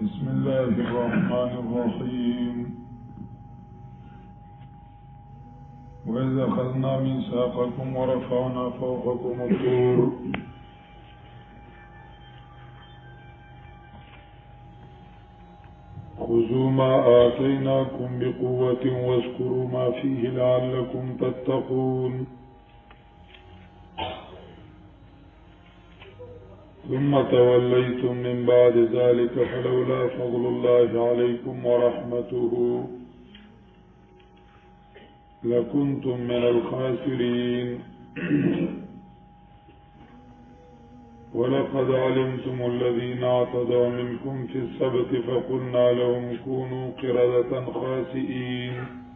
بسم الله الرحمن الرحيم وإذ أخذنا ميثاقكم ورفعنا فوقكم الطور خذوا ما آتيناكم بقوة واذكروا ما فيه لعلكم تتقون ثم توليتم من بعد ذلك فلولا فضل الله عليكم ورحمته لكنتم من الخاسرين ولقد علمتم الذين اعتدوا منكم في السبت فقلنا لهم كونوا قردة خاسئين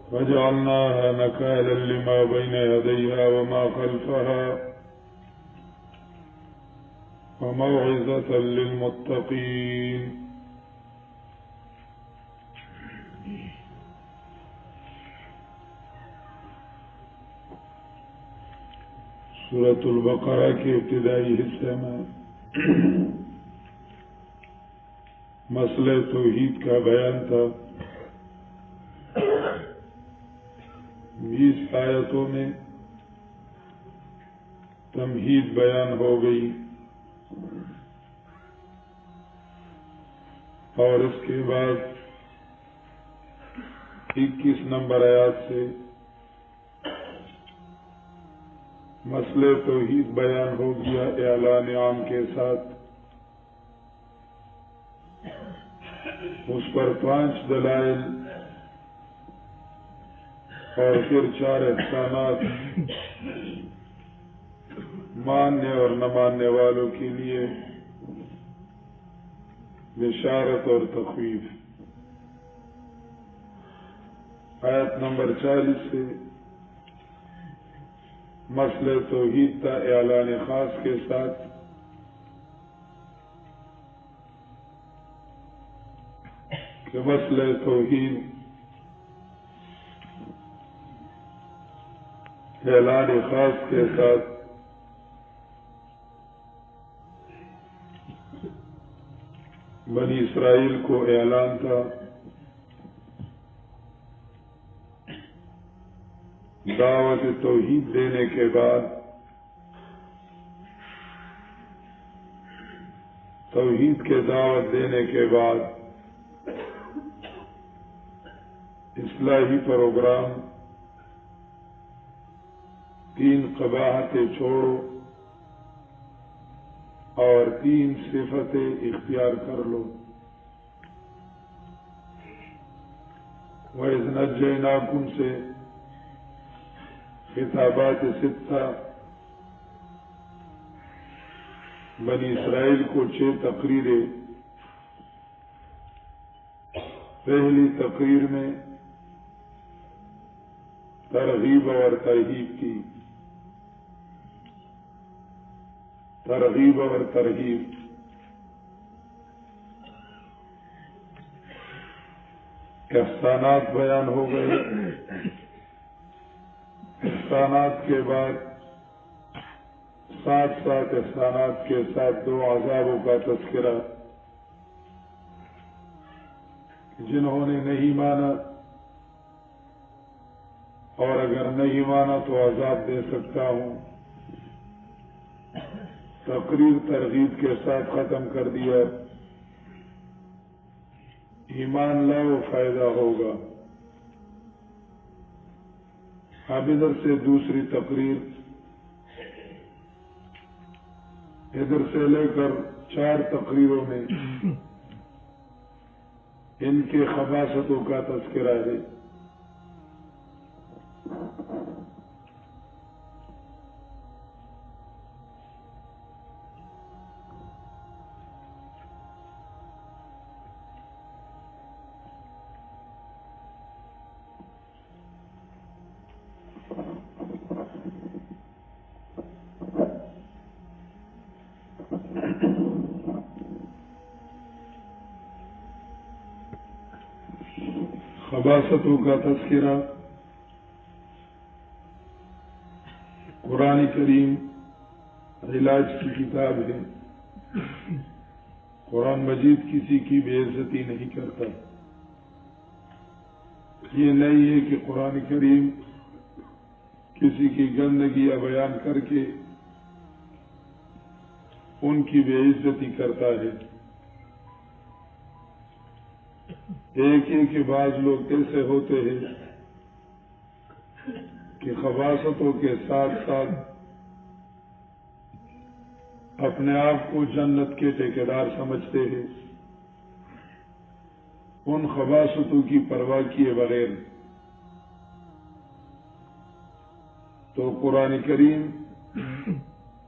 فجعلناها نكالا لما بين يديها وما خلفها وموعظة للمتقين سورة البقرہ کے ابتدائی حصے میں مسئلہ توحید کا بیان تھا 20 آیتوں میں تمہید بیان ہو گئی اور اس کے بعد 21 نمبر آیات سے مسئلہ توحید بیان ہو گیا اعلان عام کے ساتھ اس پر 5 دلائل اور پھر 4 احسانات ماننے اور نہ ماننے والوں کے لیے بشارت اور تخویف آیت نمبر 40 سے مسئلہ توحید کا اعلان خاص کے ساتھ کہ مسئلہ توحید اعلان خاص کے ساتھ بنی اسرائیل کو اعلان تھا دعوت توحید دینے کے بعد توحید کے دعوت دینے کے بعد اصلاحی پروگرام 3 قباحتیں چھوڑو اور 3 صفتیں اختیار کر لو وَإِذْ نَجَّيْنَاكُمْ سے خطابات 6 بنی اسرائیل کو 6 تقریریں پہلی تقریر میں ترغیب اور ترہیب کی ترغیب اور ترہیب احسانات بیان ہو گئے احسانات کے بعد ساتھ احسانات کے ساتھ 2 عذابوں کا تذکرہ جنہوں نے نہیں مانا اور اگر نہیں مانا تو عذاب دے سکتا ہوں تقریر ترغیب کے ساتھ ختم کر دیا ایمان لاؤ فائدہ ہوگا اب ادھر سے دوسری تقریر ادھر سے لے کر 4 تقریروں میں ان کے خباثتوں کا تذکرہ ہے خباثتوں کا تذکرہ قرآن کریم علاج کی کتاب ہے قرآن مجید کسی کی بے عزتی نہیں کرتا. یہ نہیں ہے کہ قرآن کریم کسی کی گندگیاں بیان کر کے ان کی بے عزتی کرتا ہے. ایک کے بعض لوگ ایسے ہوتے ہیں کہ خباثتوں کے ساتھ ساتھ اپنے آپ کو جنت کے ٹھیکیدار سمجھتے ہیں، ان خباثتوں کی پرواہ کیے بغیر. تو قرآن کریم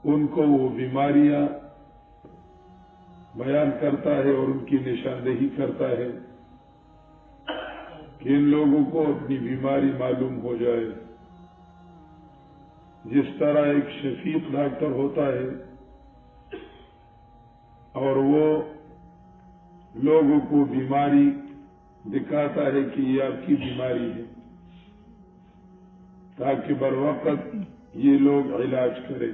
ان کو وہ بیماریاں بیان کرتا ہے اور ان کی نشاندہی کرتا ہے کہ ان لوگوں کو اپنی بیماری معلوم ہو جائے. جس طرح ایک شفیق ڈاکٹر ہوتا ہے اور وہ لوگوں کو بیماری دکھاتا ہے کہ یہ آپ کی بیماری ہے تاکہ بر وقت یہ لوگ علاج کریں.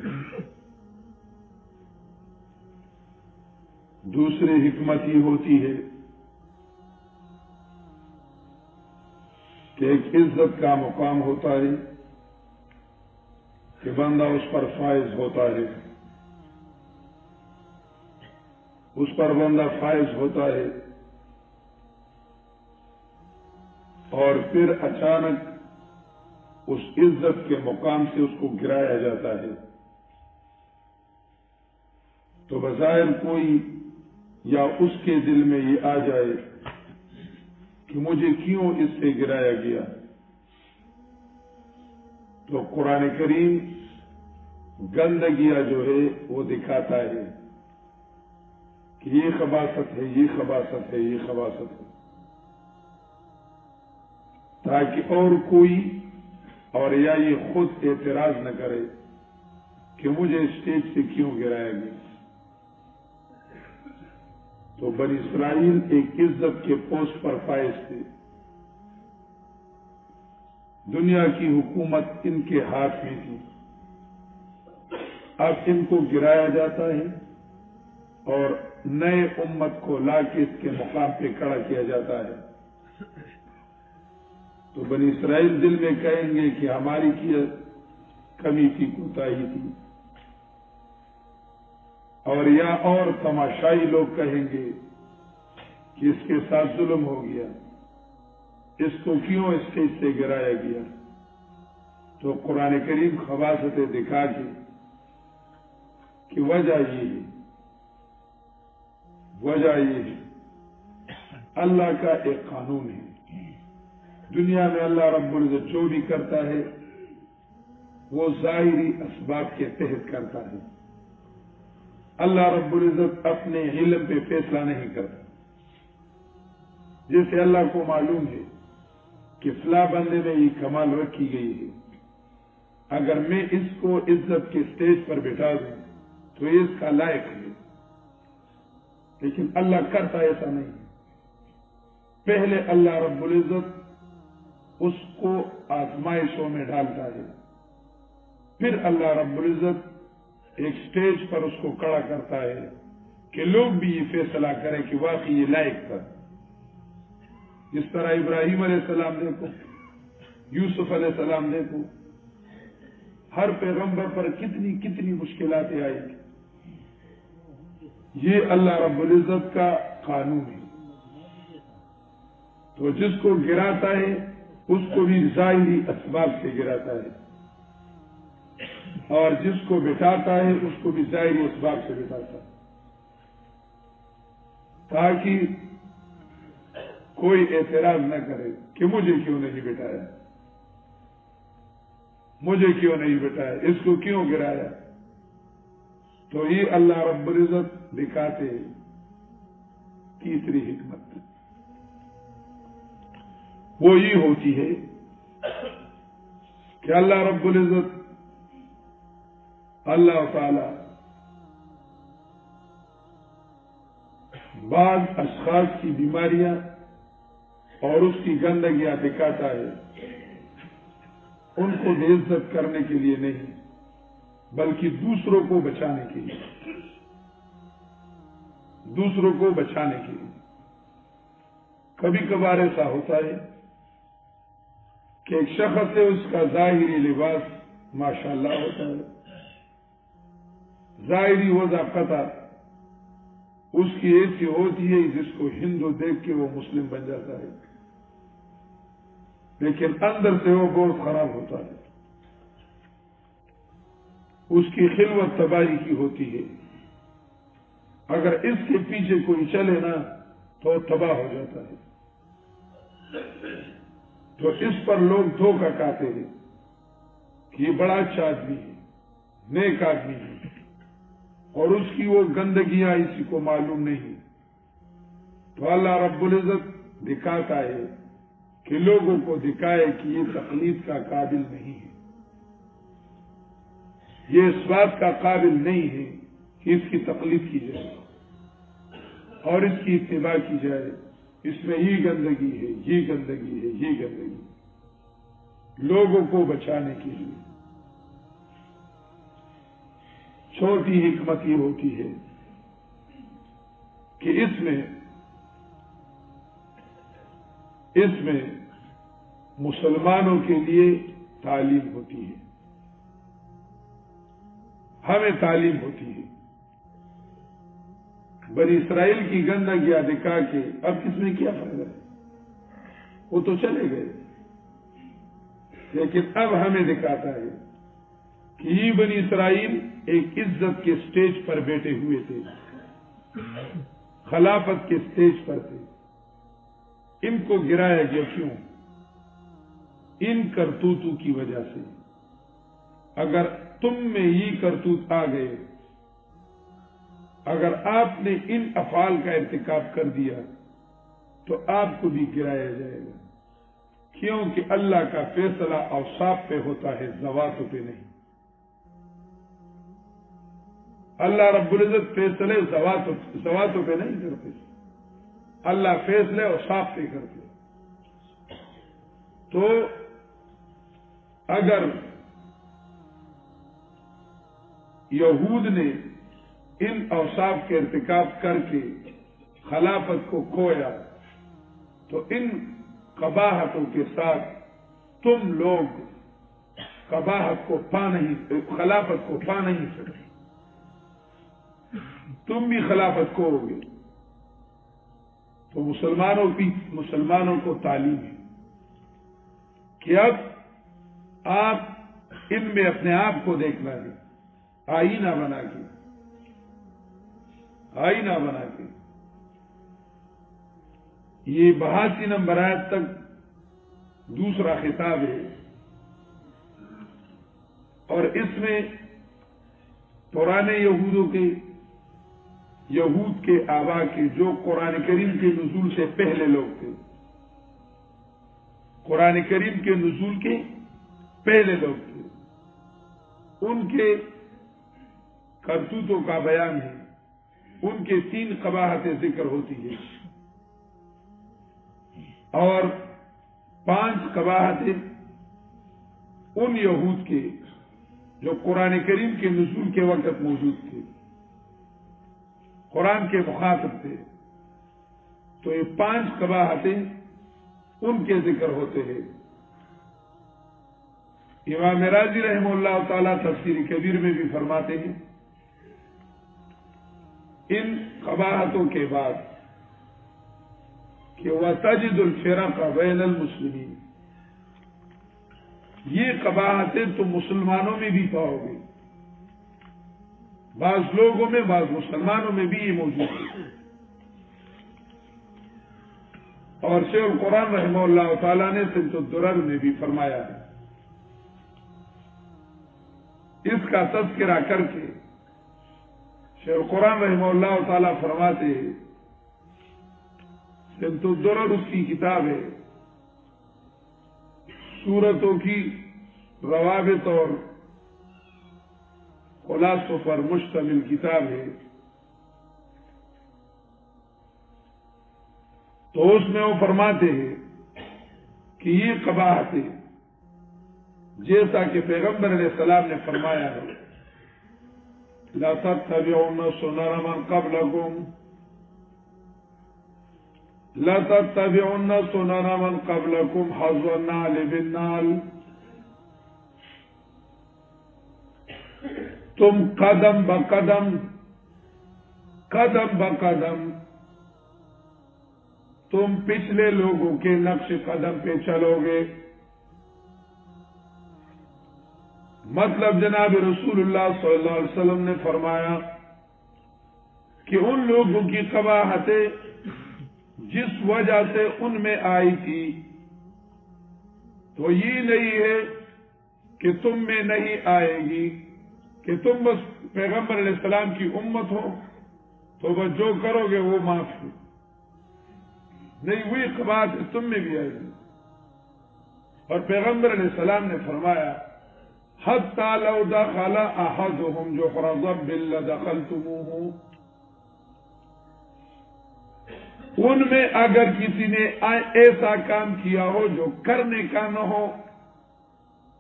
دوسری حکمت یہ ہوتی ہے کہ ایک عزت کا مقام ہوتا ہے کہ بندہ اس پر فائز ہوتا ہے، اس پر بندہ فائز ہوتا ہے اور پھر اچانک اس عزت کے مقام سے اس کو گرایا جاتا ہے. تو بظاہر کوئی یا اس کے دل میں یہ آ جائے کہ مجھے کیوں اس سے گرایا گیا، تو قرآن کریم گندگیاں جو ہے وہ دکھاتا ہے کہ یہ خباثت ہے، یہ خباثت ہے، یہ خباثت ہے، تاکہ اور کوئی اور یا یہ خود اعتراض نہ کرے کہ مجھے اسٹیج سے کیوں گرایا گیا. تو بنی اسرائیل ایک عزت کے پوسٹ پر فائز تھے. دنیا کی حکومت ان کے ہاتھ میں تھی. اب ان کو گرایا جاتا ہے اور نئے امت کو لا کے اس کے مقام پہ کھڑا کیا جاتا ہے. تو بنی اسرائیل دل میں کہیں گے کہ ہماری کی کمی تھی، کوتاہی تھی، اور یا اور تماشائی لوگ کہیں گے کہ اس کے ساتھ ظلم ہو گیا، اس کو کیوں اسٹیج سے گرایا گیا. تو قرآن کریم خباثتیں دکھا کے کہ وجہ یہ ہے، وجہ یہ ہے اللہ کا ایک قانون ہے. دنیا میں اللہ رب العزت جو بھی کرتا ہے وہ ظاہری اسباب کے تحت کرتا ہے. اللہ رب العزت اپنے علم پہ فیصلہ نہیں کرتا. جیسے اللہ کو معلوم ہے کہ فلاں بندے میں یہ کمال رکھی گئی ہے، اگر میں اس کو عزت کے اسٹیج پر بٹھا دوں تو یہ اس کا لائق ہے، لیکن اللہ کرتا ایسا نہیں. پہلے اللہ رب العزت اس کو آزمائشوں میں ڈالتا ہے، پھر اللہ رب العزت ایک سٹیج پر اس کو کھڑا کرتا ہے کہ لوگ بھی یہ فیصلہ کریں کہ واقعی یہ لائق تھا. جس طرح ابراہیم علیہ السلام دیکھو، یوسف علیہ السلام دیکھو، ہر پیغمبر پر کتنی کتنی مشکلات آئی. یہ اللہ رب العزت کا قانون ہے. تو جس کو گراتا ہے اس کو بھی ظاہری اسباب سے گراتا ہے، اور جس کو بٹھاتا ہے اس کو بھی ظاہری اسباب سے بٹھاتا ہے، تاکہ کوئی اعتراض نہ کرے کہ مجھے کیوں نہیں بٹھایا، مجھے کیوں نہیں بٹھایا، اس کو کیوں گرایا. تو یہ اللہ رب العزت دکھاتے ہیں. تیسری حکمت وہ یہ ہوتی ہے کہ اللہ رب العزت، اللہ تعالی بعض اشخاص کی بیماریاں اور اس کی گندگیاں دکھاتا ہے، ان کو بے عزت کرنے کے لیے نہیں بلکہ دوسروں کو بچانے کے لیے. دوسروں کو بچانے کے لیے. کبھی کبھار ایسا ہوتا ہے کہ ایک شخص ہے، اس کا ظاہری لباس ماشاءاللہ ہوتا ہے، ظاہری وضاقت اس کی ایسی ہوتی ہے جس کو ہندو دیکھ کے وہ مسلم بن جاتا ہے، لیکن اندر سے وہ بہت خراب ہوتا ہے. اس کی خلوت تباہی کی ہوتی ہے. اگر اس کے پیچھے کوئی چلے نا تو تباہ ہو جاتا ہے. تو اس پر لوگ دھوکہ کھاتے ہیں کہ یہ بڑا اچھا آدمی ہے، نیک آدمی ہے، اور اس کی وہ گندگیاں اسی کو معلوم نہیں. تو اللہ رب العزت دکھاتا ہے کہ لوگوں کو دکھائے کہ یہ تقلید کا قابل نہیں ہے، یہ اس بات کا قابل نہیں ہے کہ اس کی تقلید کی جائے اور اس کی اتباع کی جائے. اس میں یہ گندگی ہے، یہ گندگی ہے، یہ گندگی. لوگوں کو بچانے کے لیے چھوٹی حکمت یہ ہوتی ہے کہ اس میں مسلمانوں کے لیے تعلیم ہوتی ہے، ہمیں تعلیم ہوتی ہے. بنی اسرائیل کی گندگیاں دکھا کے اب اس میں کیا فائدہ ہے؟ وہ تو چلے گئے، لیکن اب ہمیں دکھاتا ہے کہ یہ بنی اسرائیل ایک عزت کے سٹیج پر بیٹھے ہوئے تھے، خلافت کے سٹیج پر تھے. ان کو گرایا گیا کیوں؟ ان کرتوتوں کی وجہ سے. اگر تم میں یہ کرتوت آ گئے، اگر آپ نے ان افعال کا ارتکاب کر دیا تو آپ کو بھی گرایا جائے گا، کیونکہ اللہ کا فیصلہ اوصاف پہ ہوتا ہے، ذواتوں پہ نہیں. اللہ رب العزت فیصلے ذواتوں پہ نہیں کرتے، اللہ فیصلے اوصاف پہ کرتے. تو اگر یہود نے ان اوصاف کے ارتکاب کر کے خلافت کو کھویا تو ان قباحتوں کے ساتھ تم لوگ خلافت کو پا نہیں سکتے، تم بھی خلافت کو ہوگے. تو مسلمانوں کو تعلیم ہے کہ اب آپ ان میں اپنے آپ کو دیکھنا ہے، آئینہ بنا کے. یہ 82 نمبر آیت تک دوسرا خطاب ہے، اور اس میں پرانے یہود کے آبا کے جو قرآن کریم کے نزول سے پہلے لوگ تھے، قرآن کریم کے نزول کے پہلے لوگ تھے، ان کے کرتوتوں کا بیان ہے. ان کے 3 قباحتیں ذکر ہوتی ہیں اور 5 قباحتیں ان یہود کے جو قرآن کریم کے نزول کے وقت موجود تھے، قرآن کے مخاطب تھے. تو یہ 5 قباحتیں ان کے ذکر ہوتے ہیں. امام راضی رحمہ اللہ تعالیٰ تفسیر کبیر میں بھی فرماتے ہیں ان قباحتوں کے بعد کہ وَتَجِدُ الْفِرَقَ بَيْنَ الْمُسْلِمِينَ، یہ قباحتیں تم مسلمانوں میں بھی پاؤ گے، بعض لوگوں میں، بعض مسلمانوں میں بھی یہ موجود ہے. اور شیخ القرآن رحمہ اللہ تعالیٰ نے سمت الدرر میں بھی فرمایا ہے. اس کا تذکرہ کر کے شیخ القرآن رحمہ اللہ تعالیٰ فرماتے ہیں، سمت الدرر اس کی کتاب ہے، سورتوں کی روابط اور خلاصوں پر مشتمل کتاب ہے. تو اس میں وہ فرماتے ہیں کہ یہ قباحتیں جیسا کہ پیغمبر علیہ السلام نے فرمایا ہے، لَا تَتَّبِعُنَّ سُنَنَ مَنْ قَبْلَكُمْ لَتَتَّبِعُنَّ سُنَنَ مَنْ قَبْلَكُمْ حَذْوَ النَّعْلِ بِالنَّعْلِ، تم قدم بقدم تم پچھلے لوگوں کے نقش قدم پہ چلو گے. مطلب جناب رسول اللہ صلی اللہ علیہ وسلم نے فرمایا کہ ان لوگوں کی قباحتیں جس وجہ سے ان میں آئی تھی تو یہ نہیں ہے کہ تم میں نہیں آئے گی کہ تم بس پیغمبر علیہ السلام کی امت ہو تو بس جو کرو گے وہ معاف ہے. نہیں، وہی قباحت تم میں بھی آئے گی. اور پیغمبر علیہ السلام نے فرمایا حتی لو دخل احدهم جحر ضب لدخلتموه، ان میں اگر کسی نے ایسا کام کیا ہو جو کرنے کا نہ ہو،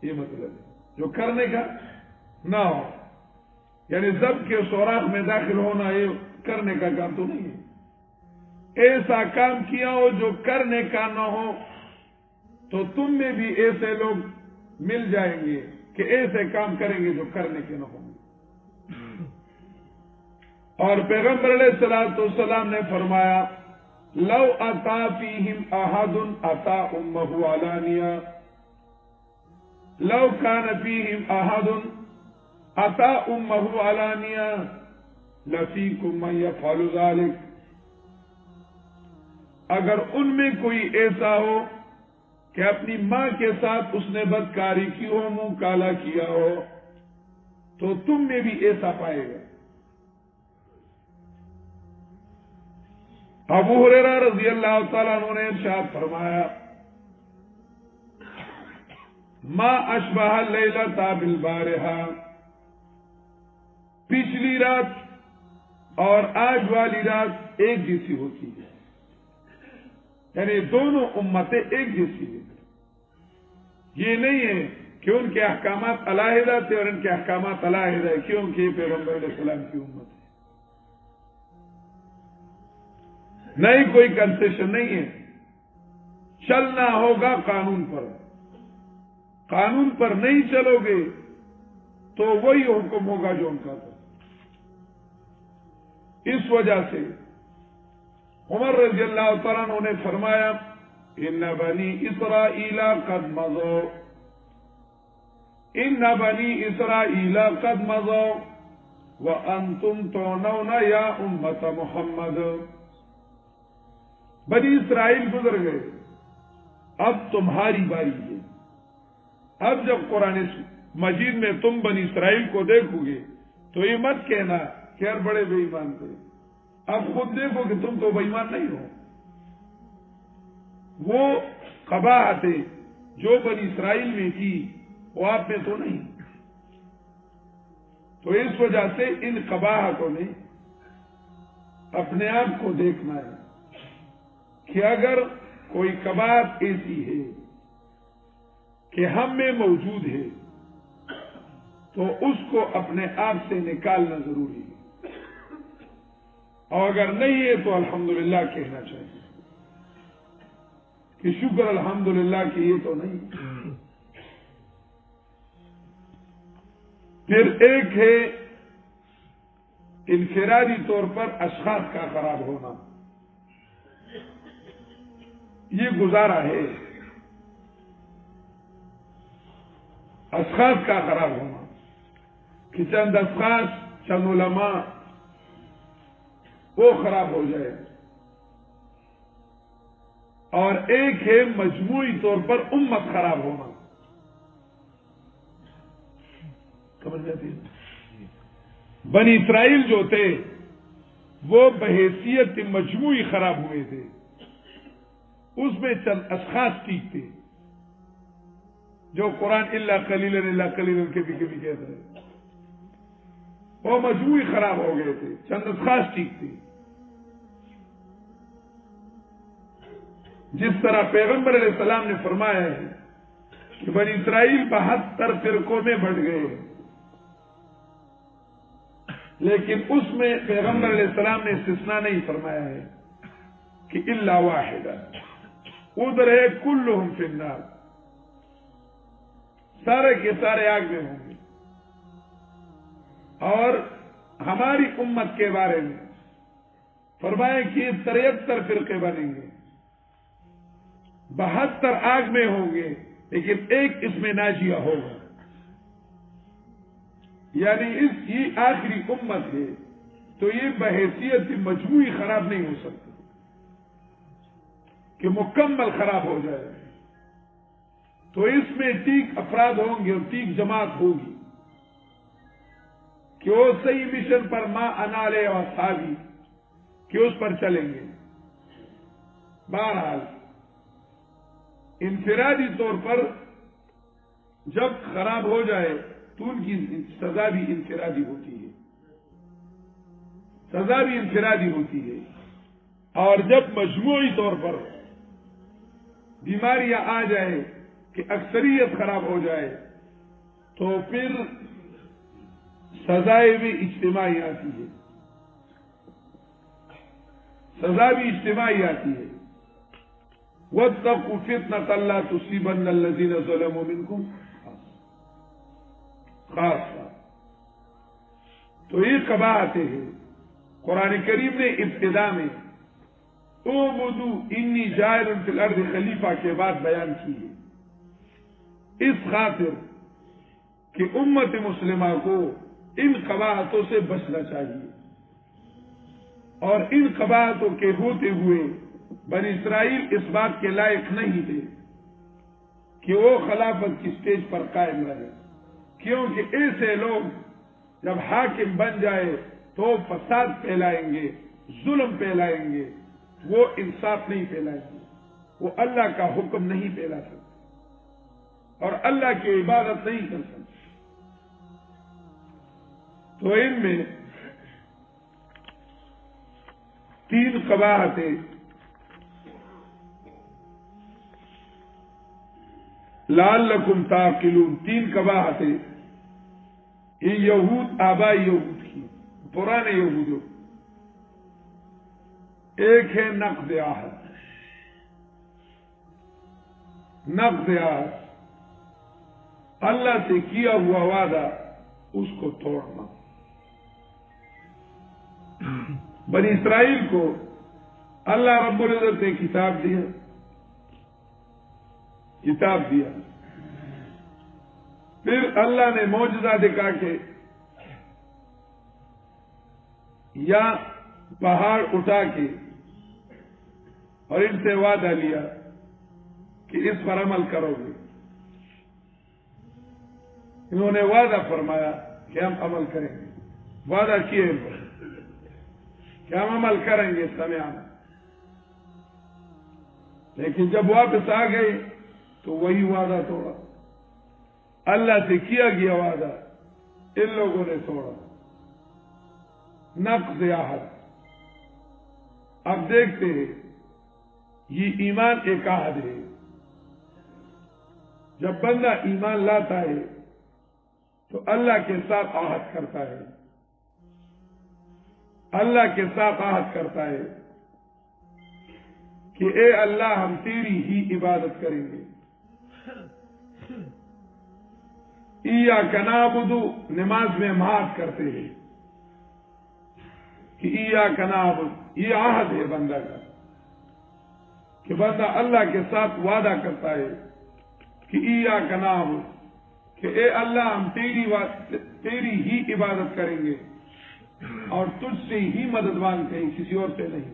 یہ مطلب ہے جو کرنے کا نہ ہو، یعنی ضب کے سوراخ میں داخل ہونا یہ کرنے کا کام تو نہیں ہے. ایسا کام کیا ہو جو کرنے کا نہ ہو تو تم میں بھی ایسے لوگ مل جائیں گے کہ ایسے کام کریں گے جو کرنے کے نہ ہوں گے. اور پیغمبر علیہ السلام نے فرمایا لو اتا فیہم احد اتا امہ علانیہ، لو کان فیہم احد اتا امہ علانیہ لفیکم من یفعل ذلک، اگر ان میں کوئی ایسا ہو کہ اپنی ماں کے ساتھ اس نے بدکاری کی ہو، منہ کالا کیا ہو، تو تم میں بھی ایسا پائے گا. ابو ہریرہ رضی اللہ تعالیٰ عنہ نے ارشاد فرمایا ما اشبہ اللیلۃ بالبارحہ، پچھلی رات اور آج والی رات ایک جیسی ہوتی ہے، یعنی دونوں امتیں ایک جیسی ہیں. یہ نہیں ہے کہ ان کے احکامات علیحدہ تھے اور ان کے احکامات علیحدہ ہے، کیونکہ یہ پیغمبر علیہ السلام کی امت ہے. نہیں، کوئی کنسیشن نہیں ہے. چلنا ہوگا قانون پر، قانون پر نہیں چلو گے تو وہی حکم ہوگا جو ان کا تھا. اس وجہ سے عمر رضی اللہ تعالیٰ عنہ نے فرمایا ان بنی اسرائیل قد مضوا، ان بنی اسرائیل قد مضوا وانتم تعنون یا امت محمد، بنی اسرائیل گزر گئے، اب تمہاری باری ہے. اب جب قرآن مجید میں تم بنی اسرائیل کو دیکھو گے تو یہ مت کہنا کہ یار بڑے بے ایمان تھے، اب خود دیکھو کہ تم تو بے ایمان نہیں ہو. وہ قباحتیں جو بنی اسرائیل میں تھی وہ آپ میں تو نہیں. تو اس وجہ سے ان قباحتوں میں اپنے آپ کو دیکھنا ہے کہ اگر کوئی قباحت ایسی ہے کہ ہم میں موجود ہے تو اس کو اپنے آپ سے نکالنا ضروری ہے، اور اگر نہیں ہے تو الحمدللہ کہنا چاہیے کہ شکر الحمدللہ کہ یہ تو نہیں. پھر ایک ہے انفرادی طور پر اشخاص کا خراب ہونا، یہ گزارا ہے. اشخاص کا خراب ہونا کہ چند اشخاص، چند علماء وہ خراب ہو جائے، اور ایک ہے مجموعی طور پر امت خراب ہونا. سمجھ جاتی ہے؟ بنی اسرائیل جو تھے وہ بحیثیت مجموعی خراب ہوئے تھے، اس میں چند اشخاص ٹھیک تھے جو قرآن اللہ قلیلا کے بھی کبھی کہتے ہیں، وہ مجموعی خراب ہو گئے تھے، چند اشخاص ٹھیک تھے. جس طرح پیغمبر علیہ السلام نے فرمایا ہے کہ بنی اسرائیل 72 فرقوں میں بٹ گئے، لیکن اس میں پیغمبر علیہ السلام نے استثناء نہیں فرمایا ہے کہ الا واحدہ ادھر ہے کلہم فی النار، سارے کے سارے آگ میں ہوں گے. اور ہماری امت کے بارے میں فرمائے کہ 73 فرقے بنیں گے، 72 آگ میں ہوں گے، لیکن ایک اس میں ناجیہ ہوگا. یعنی یہ آخری امت ہے تو یہ بحیثیت مجموعی خراب نہیں ہو سکتی کہ مکمل خراب ہو جائے. تو اس میں ٹھیک افراد ہوں گے اور ٹھیک جماعت ہوگی کہ وہ صحیح مشن پر ما انا علیہ واصحابی کہ اس پر چلیں گے. بہرحال انفرادی طور پر جب خراب ہو جائے تو ان کی سزا بھی انفرادی ہوتی ہے، سزا بھی انفرادی ہوتی ہے. اور جب مجموعی طور پر بیماریاں آ جائے کہ اکثریت خراب ہو جائے تو پھر سزائیں بھی اجتماعی آتی ہے، سزا بھی اجتماعی آتی ہے. واتقوا فتنة لا تصيبن الذين ظلموا منكم خاصہ. تو یہ قباحتیں ہیں. قرآن کریم نے ابتدا میں اعبدوا انی جاعل فی الارض خلیفہ کے بعد بیان کی ہے، اس خاطر کہ امت مسلمہ کو ان قباحتوں سے بچنا چاہیے. اور ان قباحتوں کے ہوتے ہوئے بنی اسرائیل اس بات کے لائق نہیں تھے کہ وہ خلافت کی سٹیج پر قائم رہے، کیونکہ ایسے لوگ جب حاکم بن جائے تو فساد پھیلائیں گے، ظلم پھیلائیں گے، وہ انصاف نہیں پھیلائیں گے، وہ اللہ کا حکم نہیں پھیلا سکتے اور اللہ کی عبادت نہیں کر سکتے. تو ان میں 3 قباحتیں لعلکم تعقلون، 3 قباحتیں یہ یہود آبائی یہود کی، پرانے یہودوں. ایک ہے نقض عہد، نقض عہد اللہ سے کیا ہوا وعدہ اس کو توڑنا. بنی اسرائیل کو اللہ رب العزت نے کتاب دیا، پھر اللہ نے معجزہ دکھا کے یا پہاڑ اٹھا کے اور ان سے وعدہ لیا کہ اس پر عمل کرو گے. انہوں نے وعدہ فرمایا کہ ہم عمل کریں گے، وعدہ کیے کہ ہم عمل کریں گے سمعنا، لیکن جب واپس آ گئے تو وہی وعدہ توڑا. اللہ سے کیا گیا وعدہ ان لوگوں نے توڑا. نقض عہد. اب دیکھتے ہیں یہ ایمان ایک عہد ہے. جب بندہ ایمان لاتا ہے تو اللہ کے ساتھ عہد کرتا ہے، اللہ کے ساتھ عہد کرتا ہے کہ اے اللہ ہم تیری ہی عبادت کریں گے. ایاک نعبد، نماز میں ہم عہد کرتے ہیں کہ ایاک نعبد، یہ عہد ہے بندہ کا کہ بندہ اللہ کے ساتھ وعدہ کرتا ہے کہ ایاک نعبد، کہ اے اللہ ہم تیری ہی عبادت کریں گے اور تجھ سے ہی مدد مانگتے ہیں، کسی اور سے نہیں.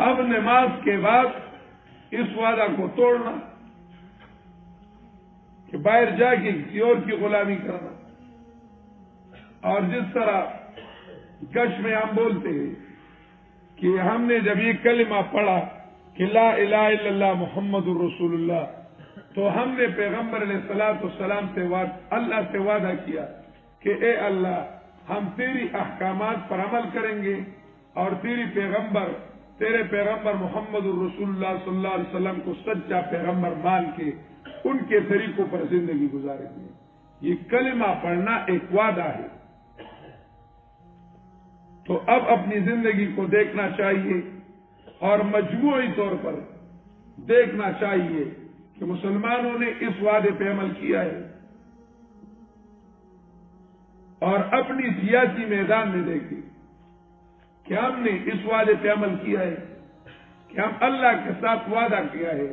اب نماز کے بعد اس وعدہ کو توڑنا کہ باہر جا کے کسی اور کی غلامی کرنا، اور جس طرح گش میں ہم بولتے ہیں کہ ہم نے جب یہ کلمہ پڑھا کہ لا الہ الا اللہ محمد الرسول اللہ، تو ہم نے پیغمبر علیہ الصلوۃ والسلام سے اللہ سے وعدہ کیا کہ اے اللہ ہم تیری احکامات پر عمل کریں گے اور تیرے پیغمبر محمد الرسول اللہ صلی اللہ علیہ وسلم کو سچا پیغمبر مان کے ان کے طریقوں پر زندگی گزاریں گے. یہ کلمہ پڑھنا ایک وعدہ ہے. تو اب اپنی زندگی کو دیکھنا چاہیے اور مجموعی طور پر دیکھنا چاہیے کہ مسلمانوں نے اس وعدے پہ عمل کیا ہے، اور اپنی سیاسی میدان میں دیکھیں کہ ہم نے اس وعدے پہ عمل کیا ہے کہ ہم اللہ کے ساتھ وعدہ کیا ہے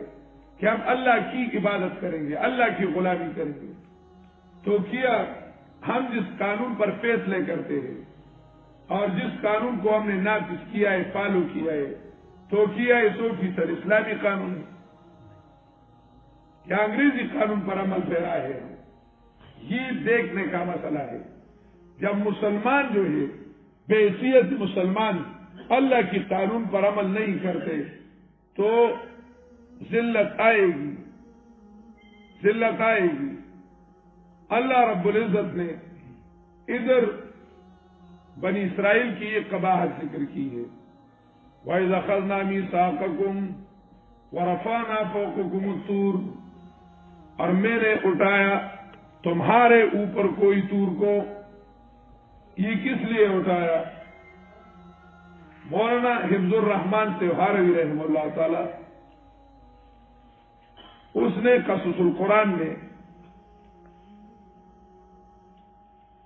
کہ ہم اللہ کی عبادت کریں گے، اللہ کی غلامی کریں گے، تو کیا ہم جس قانون پر فیصلے کرتے ہیں اور جس قانون کو ہم نے نافذ کیا ہے، فالو کیا ہے، تو کیا 100% اسلامی قانون ہے کیا انگریزی قانون پر عمل پیرا ہے؟ یہ دیکھنے کا مسئلہ ہے۔ جب مسلمان جو ہے بے حیثیت مسلمان اللہ کی قانون پر عمل نہیں کرتے تو ذلت آئے گی، ذلت آئے گی۔ اللہ رب العزت نے ادھر بنی اسرائیل کی ایک قباحت ذکر کی ہے، وَإِذْ أَخَذْنَا مِيثَاقَكُمْ وَرَفَعْنَا فَوْقَكُمُ الطُّورَ، اور میں نے اٹھایا تمہارے اوپر کوئی طور کو۔ یہ کس لیے اٹھایا؟ مولانا حفظ الرحمان تہواری رحمہ اللہ تعالی، اس نے قصص القرآن میں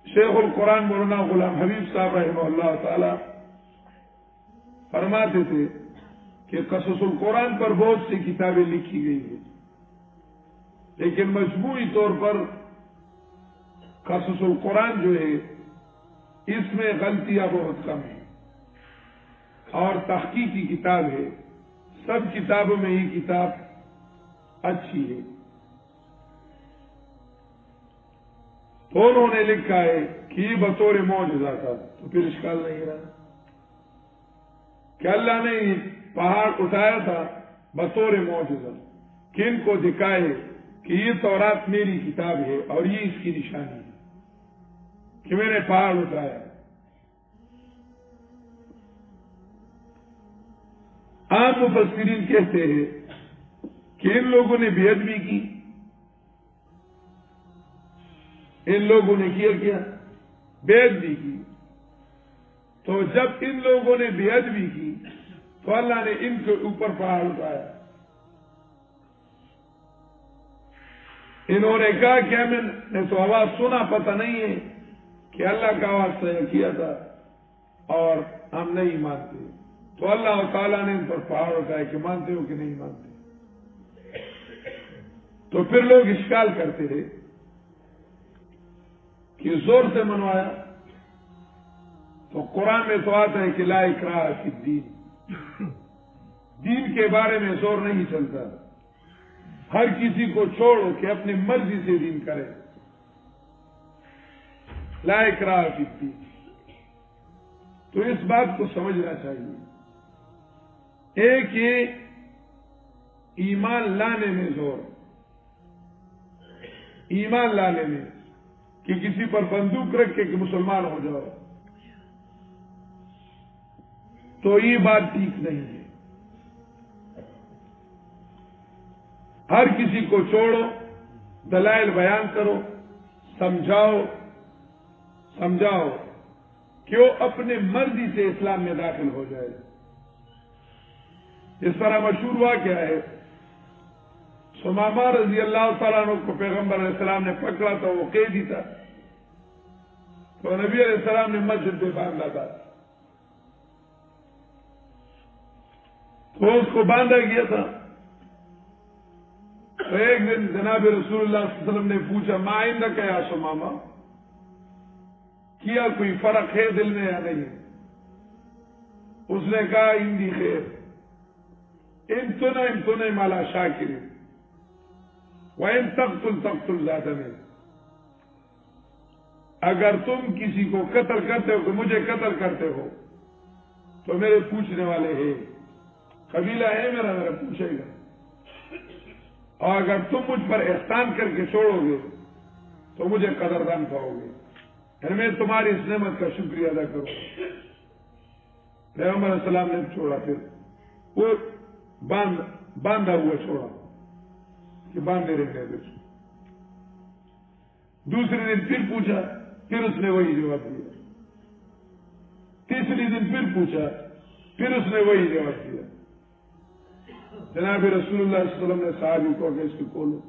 شیخ القرآن مولانا غلام حبیب صاحب رحمہ اللہ تعالی فرماتے تھے کہ قصص القرآن پر بہت سی کتابیں لکھی گئی ہیں، لیکن مجموعی طور پر قصص القرآن جو ہے اس میں غلطیاں بہت کم ہیں اور تحقیقی کتاب ہے، سب کتابوں میں یہ کتاب اچھی ہے۔ تو انہوں نے لکھا ہے کہ یہ بطور معجزہ تھا، تو پھر اشکال نہیں رہا کہ اللہ نے یہ پہاڑ اٹھایا تھا بطور معجزہ، کہ ان کو دکھائے کہ یہ تورات میری کتاب ہے اور یہ اس کی نشانی ہے کہ میں نے پہاڑ اٹھایا۔ عام مفسرین کہتے ہیں کہ ان لوگوں نے بے ادبی کی، ان لوگوں نے کیا بے ادبی کی، تو جب ان لوگوں نے بے ادبی کی تو اللہ نے ان کے اوپر پہاڑ اٹھایا۔ انہوں نے کہا کہ ہمیں نے تو آواز سنا، پتہ نہیں ہے کہ اللہ کا آواز طے کیا تھا اور ہم نہیں مانتے، تو اللہ تعالیٰ نے ان پر پہاڑ اٹھایا کہ مانتے ہو کہ نہیں مانتے؟ تو پھر لوگ اشکال کرتے تھے کہ زور سے منوایا، تو قرآن میں تو آتا ہے کہ لا اکراہ فی الدین، دین کے بارے میں زور نہیں چلتا، ہر کسی کو چھوڑو کہ اپنی مرضی سے دین کرے، لا اکراہ فی الدین۔ تو اس بات کو سمجھنا چاہیے، ایک یہ ایمان لانے میں زور، ایمان لانے میں کہ کسی پر بندوق رکھ کے کہ مسلمان ہو جاؤ، تو یہ بات ٹھیک نہیں ہے۔ ہر کسی کو چھوڑو، دلائل بیان کرو، سمجھاؤ کہ وہ اپنے مرضی سے اسلام میں داخل ہو جائے۔ اس طرح مشہور واقعہ ہے، سمامہ رضی اللہ تعالیٰ عنہ کو پیغمبر علیہ السلام نے پکڑا تھا، وہ قیدی تھا، تو نبی علیہ السلام نے مسجد پہ باندھا تھا، تو اس کو باندھا گیا تھا۔ تو ایک دن جناب رسول اللہ صلی اللہ علیہ وسلم نے پوچھا ما عندک یا سمامہ، کیا کوئی فرق ہے دل میں یا نہیں؟ اس نے کہا عندی خیر، امتنع مالا شاکر وَإِن تقتل ذات میں، اگر تم کسی کو قتل کرتے ہو کہ مجھے قتل کرتے ہو تو میرے پوچھنے والے ہیں، قبیلہ ہے میرا پوچھے گا، اور اگر تم مجھ پر احسان کر کے چھوڑو گے تو مجھے قدردان پاؤ گے، یعنی میں تمہاری اس نعمت کا شکریہ ادا کروں۔ پیغمبر علیہ السلام نے چھوڑا، پھر وہ باندھا ہوا چھوڑا کہ باندھے رہنے دے۔ دوسرے دن پھر پوچھا، پھر اس نے وہی جواب دیا۔ تیسری دن پھر پوچھا، پھر اس نے وہی جواب دیا۔ جناب رسول اللہ صلی اللہ علیہ وسلم نے صحابی کو کہ اس کو کھولو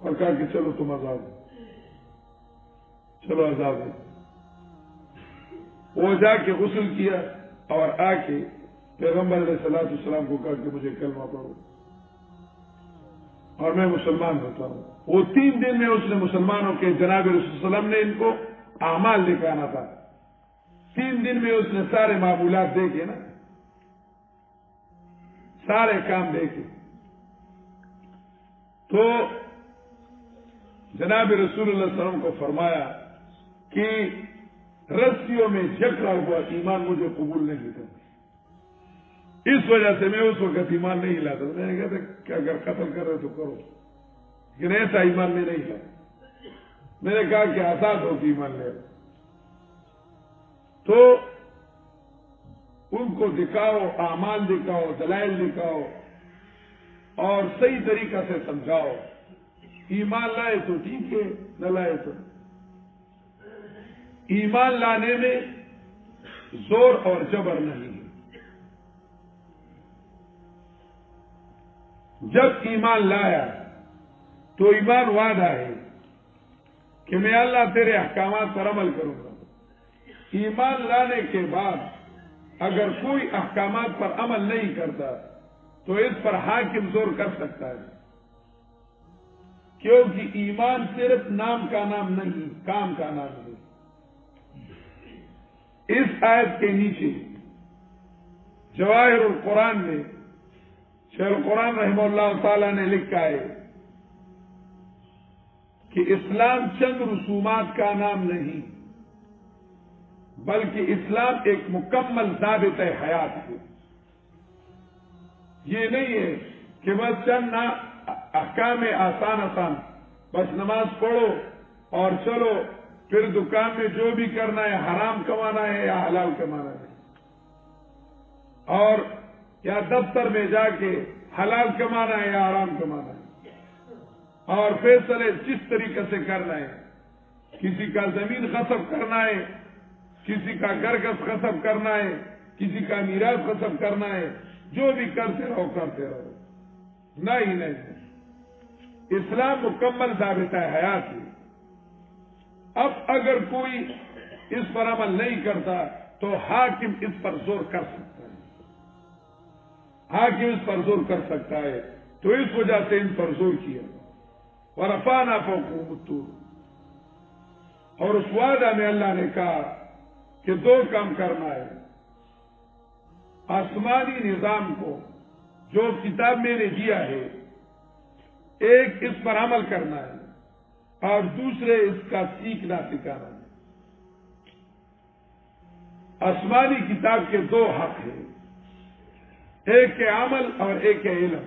اور کہا کہ چلو تم آزاد ہو، چلو آزاد ہو۔ وہ جا کے غسل کیا اور آ کے پیغمبر علیہ الصلوۃ والسلام کو کہا کہ مجھے کلمہ پڑھو اور میں مسلمان ہوتا ہوں۔ وہ 3 دن میں اس نے مسلمانوں کے جناب رسول صلی اللہ علیہ وسلم نے ان کو اعمال دکھانا تھا، 3 دن میں اس نے سارے معمولات دیکھے نا، سارے کام دیکھے۔ تو جناب رسول اللہ صلی اللہ علیہ وسلم کو فرمایا کہ رسیوں میں جکڑا ہوا ایمان مجھے قبول نہیں کرتا، اس وجہ سے میں اس وقت ایمان نہیں لاتا۔ میں نے کہا تھا کہ اگر قتل کر رہے تو کرو، لیکن ایسا ایمان میں نہیں لاتا۔ میں نے کہا کہ آزاد ہو کہ ایمان لے، تو ان کو دکھاؤ، اعمال دکھاؤ، دلائل دکھاؤ اور صحیح طریقہ سے سمجھاؤ۔ ایمان لائے تو ٹھیک ہے، نہ لائے تو۔ ایمان لانے میں زور اور جبر نہیں ہے۔ جب ایمان لایا تو ایمان وعدہ ہے کہ میں اللہ تیرے احکامات پر عمل کروں گا۔ ایمان لانے کے بعد اگر کوئی احکامات پر عمل نہیں کرتا تو اس پر حاکم زور کر سکتا ہے، کیونکہ ایمان صرف نام کا نام نہیں، کام کا نام ہے۔ اس آیت کے نیچے جواہر القرآن میں شیخ القرآن رحمہ اللہ تعالی نے لکھا ہے کہ اسلام چند رسومات کا نام نہیں، بلکہ اسلام ایک مکمل ضابطہ حیات ہے۔ یہ نہیں ہے کہ بس چند احکام آسان آسان، بس نماز پڑھو اور چلو، پھر دکان میں جو بھی کرنا ہے حرام کمانا ہے یا حلال کمانا ہے، اور یا دفتر میں جا کے حلال کمانا ہے یا حرام کمانا ہے، اور فیصلے جس طریقے سے کرنا ہے۔ کسی کا زمین غصب کرنا ہے، کسی کا گھر غصب کرنا ہے، کسی کا میراث غصب کرنا ہے، جو بھی کرتے رہو کرتے رہو، نہیں۔ اسلام مکمل ضابطہ حیات ہے۔ اب اگر کوئی اس پر عمل نہیں کرتا تو حاکم اس پر زور کر سکتا ہے، حاکم اس پر زور کر سکتا ہے۔ تو اس وجہ سے ان پر زور کیا۔ ورفعنا فوقهم الطور، اور اس وعدہ میں اللہ نے کہا کہ 2 کام کرنا ہے۔ آسمانی نظام کو جو کتاب میں نے دیا ہے، ایک اس پر عمل کرنا ہے اور دوسرے اس کا سیکھنا سکھانا ہے۔ آسمانی کتاب کے 2 حق ہیں، ایک ہے عمل اور ایک ہے علم۔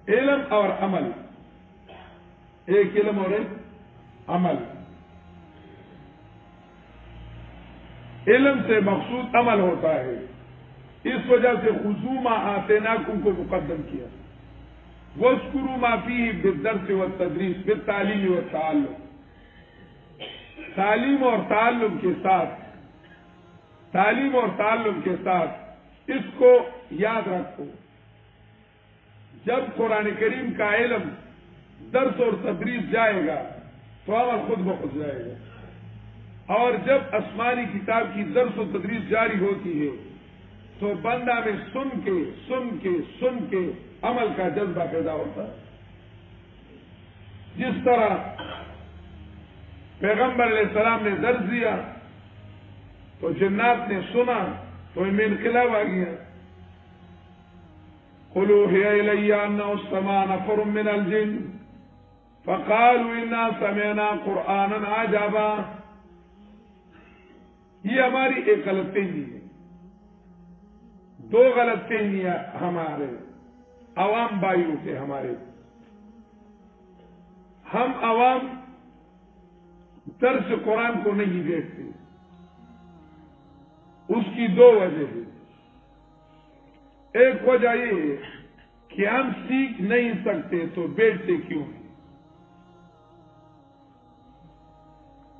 علم اور عمل، ایک علم اور ایک عمل۔ علم سے مقصود عمل ہوتا ہے، اس وجہ سے خذوا ما آتیناکم کو مقدم کیا۔ واذکروا ما فیہ بالدرس والتدریس بالتعلیم والتعلم، تعلیم اور تعلم کے ساتھ، تعلیم اور تعلم کے ساتھ اس کو یاد رکھو۔ جب قرآن کریم کا علم درس اور تدریس جائے گا تو عمل خود بخود جائے گا، اور جب آسمانی کتاب کی درس و تدریس جاری ہوتی ہے تو بندہ میں سن کے عمل کا جذبہ پیدا ہوتا ہے۔ جس طرح پیغمبر علیہ السلام نے درس دیا تو جنات نے سنا تو ان میں انقلاب آ گیا۔ قل اوحی الی انہ استمع نفر من الجن فقالوا انا سمعنا قرآنا عجبا۔ یہ ہماری ایک غلط فہمی ہے۔ 2 غلط فہمیاں ہمارے عوام بھائیوں کے، ہم عوام درس قرآن کو نہیں دیکھتے۔ اس کی 2 وجہ ہیں۔ ایک وجہ یہ ہے کہ ہم سیکھ نہیں سکتے تو بیٹھتے کیوں ہیں،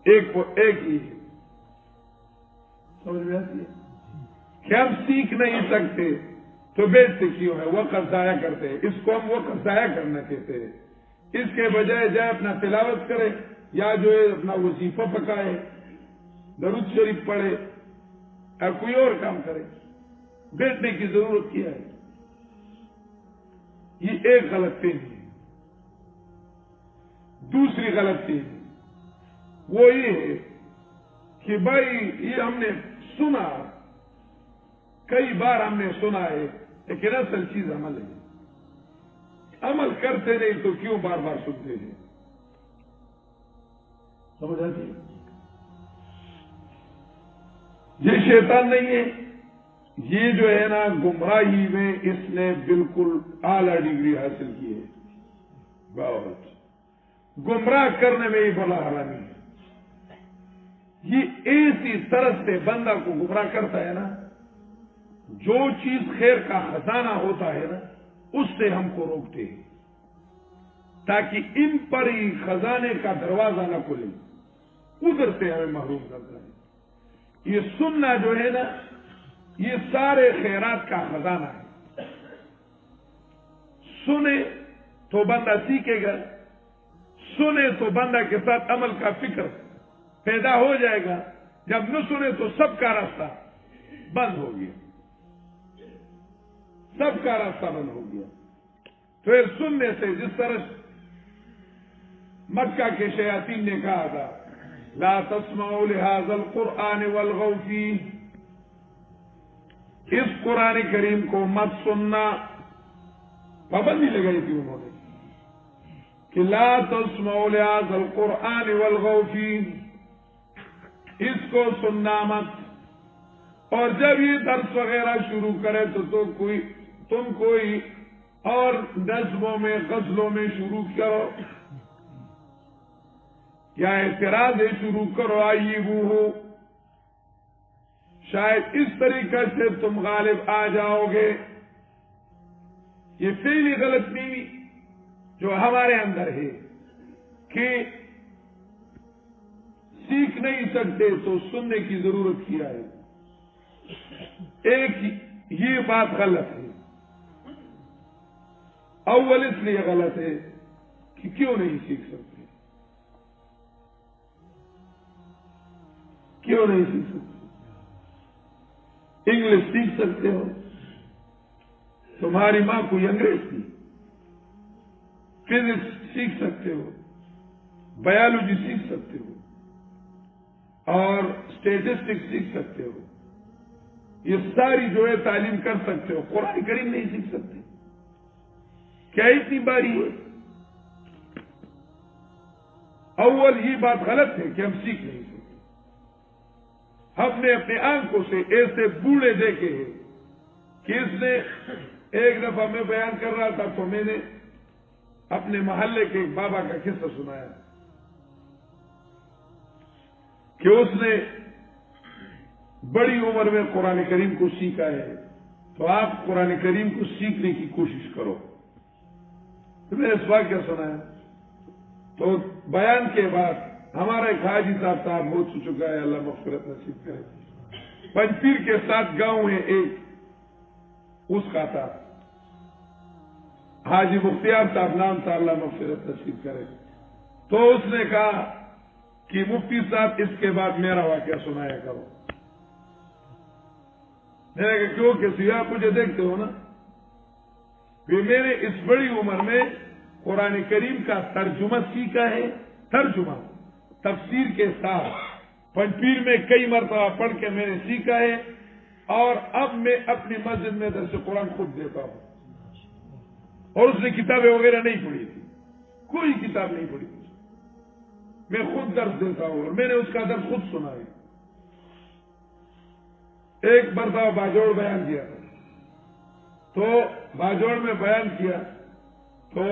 ایک ہی ہے۔ سمجھ میں آتی ہے کہ ہم سیکھ نہیں سکتے تو بیچتے کیوں ہے؟ وقت ضائع کرتے ہیں. اس کو ہم وقت ضائع کرنا کہتے ہیں. اس کے بجائے جائے اپنا تلاوت کرے یا جو ہے اپنا وظیفہ پکائے، درود شریف پڑھے یا کوئی اور کام کرے. بیٹھنے کی ضرورت کیا ہے؟ یہ ایک غلط فہمی ہے. دوسری غلط فہمی وہ یہ ہے کہ بھائی یہ ہم نے سنا، کئی بار ہم نے سنا ہے، لیکن اصل چیز عمل ہے. عمل کرتے نہیں تو کیوں بار بار سنتے ہیں؟ سمجھ آتی ہے؟ یہ شیطان نہیں ہے، یہ جو ہے نا گمراہی میں اس نے بالکل اعلی ڈگری حاصل کی ہے. بہت گمراہ کرنے میں یہ بڑا حرامی ہے. یہ ایسی طرح سے بندہ کو گمراہ کرتا ہے نا، جو چیز خیر کا خزانہ ہوتا ہے نا اس سے ہم کو روکتے ہیں تاکہ ان پر ہی خزانے کا دروازہ نہ کھلے، ادھر سے ہمیں محروم کرتا ہے. یہ سننا جو ہے نا یہ سارے خیرات کا خزانہ ہے. سنے تو بندہ سیکھے گا، سنے تو بندہ کے ساتھ عمل کا فکر پیدا ہو جائے گا. جب نہ سنے تو سب کا راستہ بند ہو گیا، سب کا راستہ بند ہو گیا. پھر سننے سے جس طرح مکہ کے شیاطین نے کہا تھا لا تسمعوا لهذا القرآن والغوا فيه، اس قرآن کریم کو مت سننا. پابندی لگائی تھی انہوں نے کہ لا تسمعوا لهذا القرآن والغوا فيه، اس کو سننا مت. اور جب یہ درس وغیرہ شروع کرے تو تم کوئی اور نظموں میں غزلوں میں شروع کرو یا اعتراض شروع کرو. آئیے وہ شاید اس طریقے سے تم غالب آ جاؤ گے. یہ پہلی غلط فہمی جو ہمارے اندر ہے کہ سیکھ نہیں سکتے تو سننے کی ضرورت کیا ہے. ایک یہ بات غلط ہے. اول اس لیے غلط ہے کہ کیوں نہیں سیکھ سکتے؟ کیوں نہیں سیکھ سکتے؟ انگلش سیکھ سکتے ہو، تمہاری ماں کوئی انگریز تھی. فزکس سیکھ سکتے ہو، بایولوجی سیکھ سکتے ہو اور اسٹیٹسٹکس سیکھ سکتے ہو. یہ ساری جو ہے تعلیم کر سکتے ہو. قرآن کریم نہیں سیکھ سکتے؟ کیا اتنی باری ہے؟ اول یہ بات غلط ہے کہ ہم سیکھ نہیں سکتے. ہم نے اپنے آنکھوں سے ایسے بوڑھے دیکھے ہیں کہ اس نے ایک دفعہ میں بیان کر رہا تھا تو میں نے اپنے محلے کے ایک بابا کا قصہ سنایا کہ اس نے بڑی عمر میں قرآن کریم کو سیکھا ہے. تو آپ قرآن کریم کو سیکھنے کی کوشش کرو. تو میں نے اس واقعہ سنایا. تو بیان کے بعد ہمارا ایک حاجی صاحب ہو چکا ہے، اللہ مغفرت نصیب کرے، پنجپیر کے ساتھ گاؤں ہے ایک، اس کا تھا حاجی مختیار صاحب نام تھا، اللہ مغفرت نصیب کرے. تو اس نے کہا کہ مفتی صاحب اس کے بعد میرا واقعہ سنایا کرو. میں نے کہا کیوں؟ کہ آپ مجھے دیکھتے ہو نا، میں نے اس بڑی عمر میں قرآن کریم کا ترجمہ سیکھا ہے. ترجمہ تفسیر کے ساتھ پنجپیر میں کئی مرتبہ پڑھ کے میں نے سیکھا ہے. اور اب میں اپنی مسجد میں درس قرآن خود دیتا ہوں. اور اس نے کتابیں وغیرہ نہیں پڑھی تھی، کوئی کتاب نہیں پڑھی تھی. میں خود درس دیتا ہوں اور میں نے اس کا درس خود سنا ہے. ایک مرتبہ باجوڑ بیان کیا تھا، تو باجوڑ میں بیان کیا تو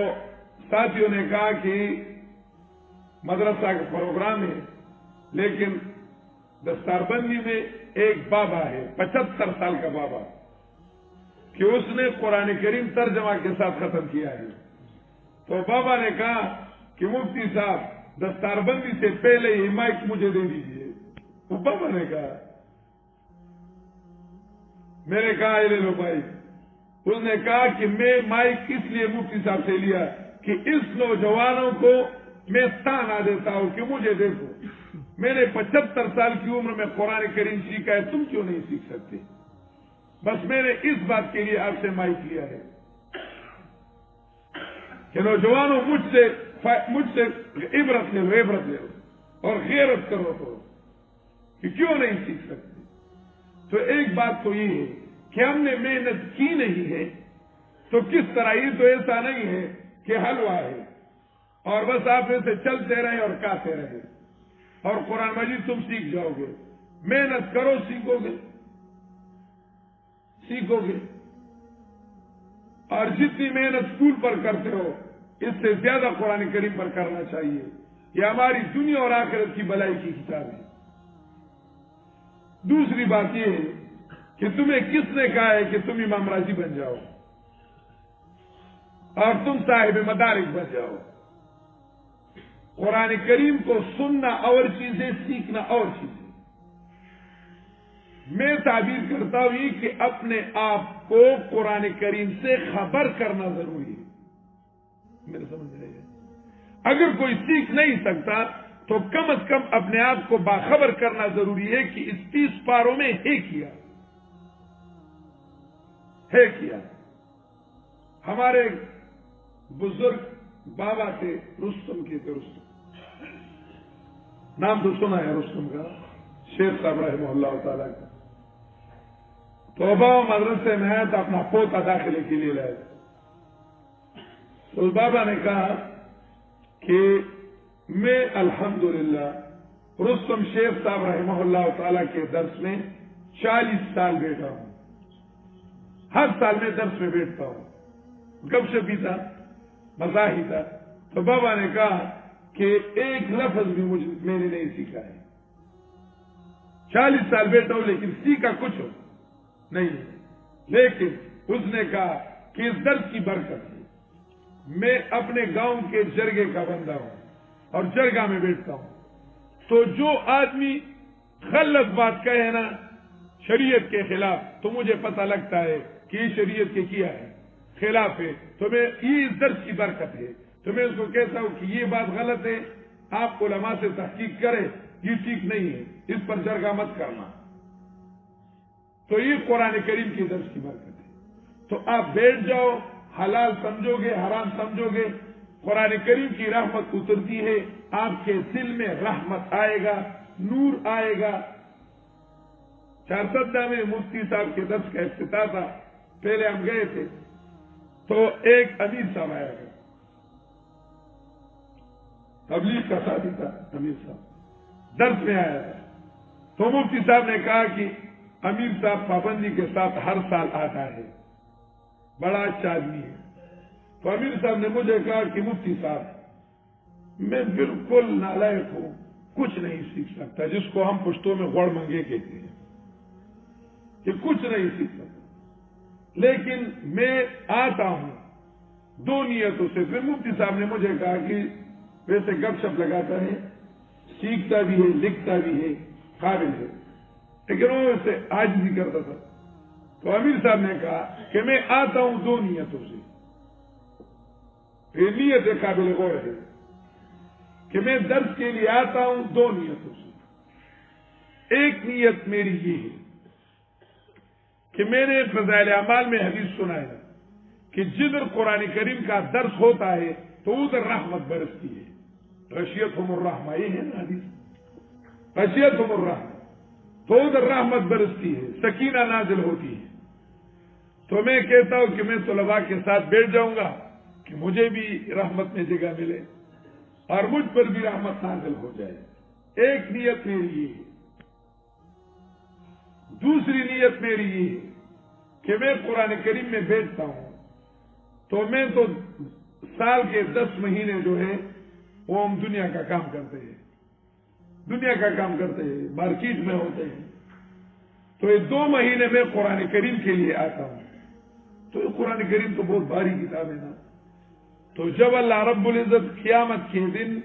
ساتھیوں نے کہا کہ مدرسہ کا پروگرام ہے لیکن دستار بندی میں ایک بابا ہے 75 سال کا بابا کہ اس نے قرآن کریم ترجمہ کے ساتھ ختم کیا ہے. تو بابا نے کہا کہ مفتی صاحب دستار بندی سے پہلے ہی مائک مجھے دے دیجیے. وہ بابا نے کہا میں نے کہا لے لو بھائی. اس نے کہا کہ میں مائک اس لیے مفتی صاحب سے لیا کہ اس نوجوانوں کو میں تانا دیتا ہوں کہ مجھے دیکھو میں نے 75 سال کی عمر میں قرآن کریم سیکھا ہے، تم کیوں نہیں سیکھ سکتے؟ بس میں نے اس بات کے لیے آپ سے مائک لیا ہے کہ نوجوانوں مجھ سے عبرت لے لو اور غیرت کرو تو کہ کیوں نہیں سیکھ سکتے. تو ایک بات تو یہ ہے کہ ہم نے محنت کی نہیں ہے تو کس طرح، یہ تو ایسا نہیں ہے کہ حلوہ ہے اور بس آپ ایسے چلتے رہے اور کہتے رہے اور قرآن مجید تم سیکھ جاؤ گے. محنت کرو، سیکھو گے. اور جتنی محنت اسکول پر کرتے ہو اس سے زیادہ قرآن کریم پر کرنا چاہیے. یہ ہماری دنیا اور آخرت کی بلائی کی کتاب ہے. دوسری بات یہ ہے کہ تمہیں کس نے کہا ہے کہ تم امام راضی بن جاؤ اور تم صاحب مدارک بن جاؤ؟ قرآن کریم کو سننا اور چیزیں، سیکھنا اور چیزیں. میں تعبیر کرتا ہوں یہ کہ اپنے آپ کو قرآن کریم سے خبر کرنا ضروری ہے. میرے سمجھ رہے ہیں؟ اگر کوئی سیکھ نہیں سکتا تو کم از کم اپنے آپ کو باخبر کرنا ضروری ہے کہ اس 30 پاروں میں ہے کیا. ہمارے بزرگ بابا تھے، رستم کے تھے. رستم نام تو سنا ہے رستم کا، شیخ صاحب رحمہ اللہ تعالیٰ کا. تو بابا مدرسے میں آیا تو اپنا پوتا داخلے کے لیے لائے. تو بابا نے کہا کہ میں الحمدللہ رستم شیخ صاحب رحمہ اللہ تعالیٰ کے درس میں 40 سال بیٹھا ہوں. ہر سال میں درس میں بیٹھتا ہوں. گپ شپ بھی تھا، مزاح ہی تھا. تو بابا نے کہا کہ ایک لفظ بھی میں نے نہیں سیکھا ہے. 40 سال بیٹھا ہوں لیکن سیکھا کچھ نہیں. لیکن اس نے کہا کہ اس درس کی برکت ہے میں اپنے گاؤں کے جرگے کا بندہ ہوں اور جرگا میں بیٹھتا ہوں. تو جو آدمی غلط بات کہے نا شریعت کے خلاف تو مجھے پتہ لگتا ہے کہ یہ شریعت کے کیا ہے، خلاف ہے. تو میں یہ اس درس کی برکت ہے. تو میں اس کو کہتا ہوں کہ یہ بات غلط ہے، آپ علماء سے تحقیق کریں، یہ ٹھیک نہیں ہے، اس پر جرگہ مت کرنا. تو یہ قرآن کریم کی درس کی برکت ہے. تو آپ بیٹھ جاؤ، حلال سمجھو گے، حرام سمجھو گے، قرآن کریم کی رحمت اترتی ہے، آپ کے دل میں رحمت آئے گا، نور آئے گا. چارسدہ میں مفتی صاحب کے درس کا افتتاح تھا. پہلے ہم گئے تھے تو ایک امیر صاحب آیا گیا، تبلیغ کا ساتھی تھا. امیر صاحب درس میں آیا تھا. تو مفتی صاحب نے کہا کہ امیر صاحب پابندی کے ساتھ ہر سال آتا ہے، بڑا اچھا آدمی ہے. تو امیر صاحب نے مجھے کہا کہ مفتی صاحب میں بالکل نالائق ہوں، کچھ نہیں سیکھ سکتا، جس کو ہم پشتوں میں غوڑ منگے کہتے ہیں کہ کچھ نہیں سیکھ سکتا. لیکن میں آتا ہوں 2 نیتوں سے. پھر مفتی صاحب نے مجھے کہا کہ ویسے گپ شپ لگاتا ہے، سیکھتا بھی ہے، لکھتا بھی ہے، قابل ہے، لیکن وہ اسے عاجزی کرتا تھا. تو امیر صاحب نے کہا کہ میں آتا ہوں 2 نیتوں سے. یہ نیت قابل غور ہے کہ میں درس کے لیے آتا ہوں 2 نیتوں سے. ایک نیت میری یہ ہے کہ میں نے فضائل اعمال میں حدیث سنا ہے کہ جدھر قرآن کریم کا درس ہوتا ہے تو ادھر رحمت برستی ہے. غشیتہم الرحمہ، یہ ہے نا حدیث، غشیتہم الرحمہ، تو ادھر رحمت برستی ہے، سکینہ نازل ہوتی ہے. تو میں کہتا ہوں کہ میں طلباء کے ساتھ بیٹھ جاؤں گا کہ مجھے بھی رحمت میں جگہ ملے اور مجھ پر بھی رحمت نازل ہو جائے. ایک نیت میری یہ ہے. دوسری نیت میری یہ ہے کہ میں قرآن کریم میں بیٹھتا ہوں تو میں تو سال کے 10 مہینے جو ہے وہ ہم دنیا کا کام کرتے ہیں، مارکیٹ میں ہوتے ہیں. تو یہ 2 مہینے میں قرآن کریم کے لیے آتا ہوں. تو یہ قرآن کریم تو بہت بھاری کتاب ہے نا. تو جب اللہ رب العزت قیامت کے دن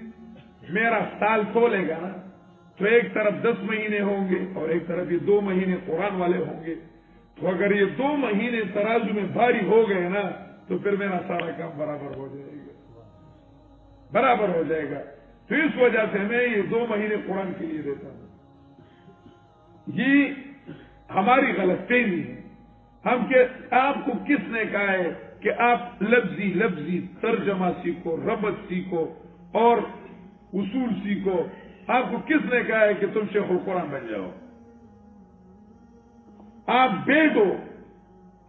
میرا سال کھولے گا نا تو ایک طرف 10 مہینے ہوں گے اور ایک طرف یہ 2 مہینے قرآن والے ہوں گے. تو اگر یہ 2 مہینے ترازو میں بھاری ہو گئے نا تو پھر میرا سارا کام برابر ہو جائے گا، برابر ہو جائے گا. تو اس وجہ سے میں یہ 2 مہینے قرآن کے لیے دیتا ہوں. یہ ہماری غلط فہمی ہے. آپ کو کس نے کہا ہے کہ آپ لفظی ترجمہ سیکھو، ربط سیکھو اور اصول سیکھو؟ آپ کو کس نے کہا ہے کہ تم شیخ القرآن بن جاؤ؟ آپ بیٹھو،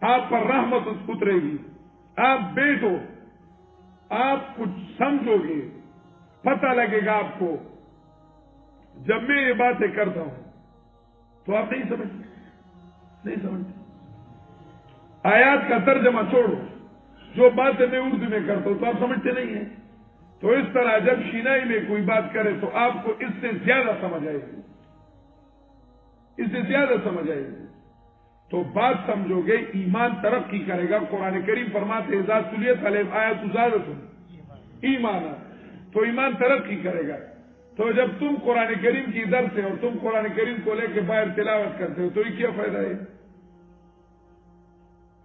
آپ پر رحمت اترے گی. آپ بیٹھو، آپ کچھ سمجھو گے، پتہ لگے گا آپ کو. جب میں یہ باتیں کرتا ہوں تو آپ نہیں سمجھتے. آیات کا ترجمہ چھوڑو، جو باتیں میں اردو میں کرتا ہوں تو آپ سمجھتے نہیں ہیں. تو اس طرح جب شینائی میں کوئی بات کرے تو آپ کو اس سے زیادہ سمجھ آئے گی، اس سے زیادہ سمجھ آئے گی. تو بات سمجھو گے، ایمان ترقی کرے گا. قرآن کریم فرماتے اذا تلیت علیہم آیات زادتہم ایمانا، تو ایمان ترقی کرے گا. تو جب تم قرآن کریم کی درس ہے اور تم قرآن کریم کو لے کے باہر تلاوت کرتے ہو تو یہ کیا فائدہ ہے؟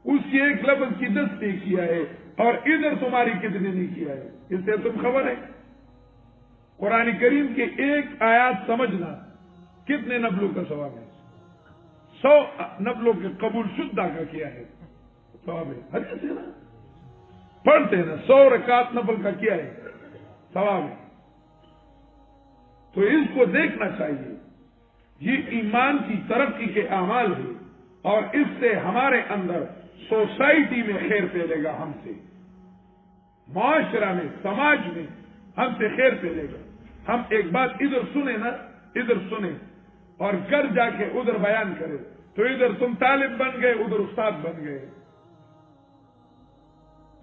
اس کی ایک لفظ کی 10 نے کیا ہے اور ادھر تمہاری کتنے نہیں کیا ہے. اس سے تم خبر ہے قرآن کریم کے ایک آیات سمجھنا کتنے نفلوں کا ثواب ہے؟ 100 نفلوں کے قبول شدہ کا کیا ہے ثواب ہے. حدیث ہے نا، پڑھتے ہیں نا 100 رکعت نفل کا کیا ہے ثواب ہے. تو اس کو دیکھنا چاہیے. یہ ایمان کی ترقی کے اعمال ہے اور اس سے ہمارے اندر سوسائٹی میں خیر پھیلے گا، ہم سے معاشرہ میں، سماج میں ہم سے خیر پھیلے گا. ہم ایک بات ادھر سنیں نا، ادھر سنیں اور گھر جا کے ادھر بیان کریں تو ادھر تم طالب بن گئے، ادھر استاد بن گئے.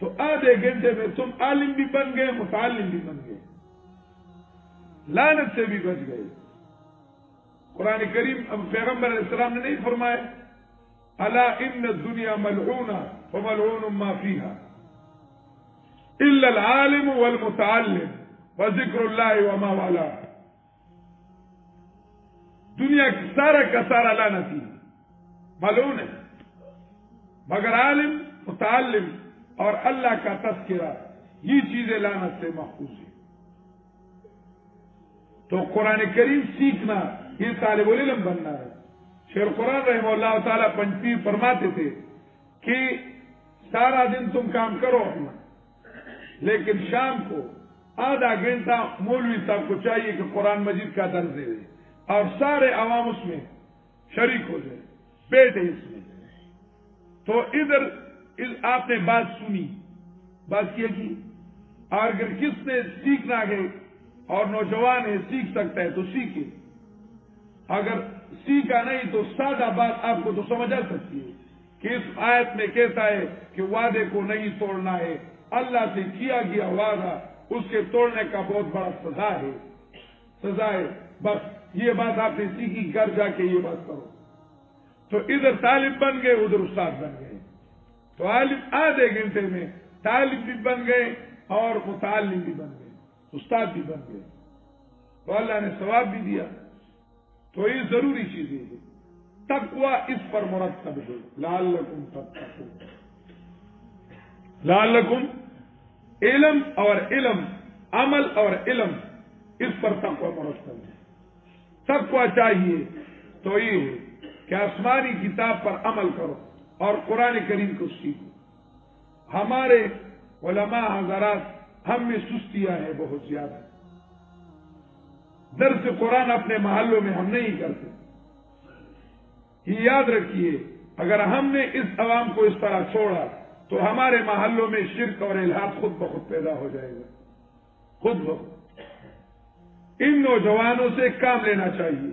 تو آدھے گھنٹے میں تم عالم بھی بن گئے، متعلم بھی بن گئے، لعنت سے بھی بچ گئے. قرآن کریم پیغمبر علیہ السلام نے نہیں فرمایا الا ان الدنیا ملعونہ وملعون ما فیہا الا العالم والمتعلم وذکر اللہ وما والا. دنیا سارا کا سارا لعنتی ملعون ہے مگر عالم، متعلم اور اللہ کا تذکرہ، یہ چیزیں لعنت سے محفوظ ہیں. تو قرآن کریم سیکھنا یہ طالب العلم بننا ہے. شیخ القرآن رحمہ اللہ تعالیٰ پنجپیر فرماتے تھے کہ سارا دن تم کام کرو اپنا، لیکن شام کو آدھا گھنٹہ مولوی صاحب کو چاہیے کہ قرآن مجید کا درس دے دیں اور سارے عوام اس میں شریک ہو جائے، بیٹھے اس میں. تو ادھر آپ نے بات سنی، بات کیا کی، اور اگر کس نے سیکھنا ہے اور نوجوان ہے سیکھ سکتا ہے تو سیکھے، اگر سیکھا نہیں تو سادہ بات آپ کو تو سمجھ آ سکتی ہے کہ اس آیت میں کہتا ہے کہ وعدے کو نہیں توڑنا ہے، اللہ سے کیا گیا وعدہ اس کے توڑنے کا بہت بڑا سزا ہے. بس یہ بات آپ نے سیکھی، گھر جا کے یہ بات کرو. تو ادھر طالب بن گئے، ادھر استاد بن گئے. تو عالم آدھے گھنٹے میں طالب بھی بن گئے اور متعلم بھی بن گئے، استاد بھی بن گئے. تو اللہ نے ثواب بھی دیا. تو یہ ضروری چیزیں ہیں. تقوی اس پر مرتب ہے، لعلکم تتقون. لعلکم علم اور علم، عمل اور علم، اس پر تقوی مرتب ہے. تقوی چاہیے تو یہ ہے کہ آسمانی کتاب پر عمل کرو اور قرآن کریم کو سیکھو. ہمارے علماء حضرات ہم میں سستیاں ہیں بہت زیادہ. درس قرآن اپنے محلوں میں ہم نہیں کرتے. یہ یاد رکھیے، اگر ہم نے اس عوام کو اس طرح چھوڑا تو ہمارے محلوں میں شرک اور الحاد خود بخود پیدا ہو جائے گا، خود بخود. ان نوجوانوں سے کام لینا چاہیے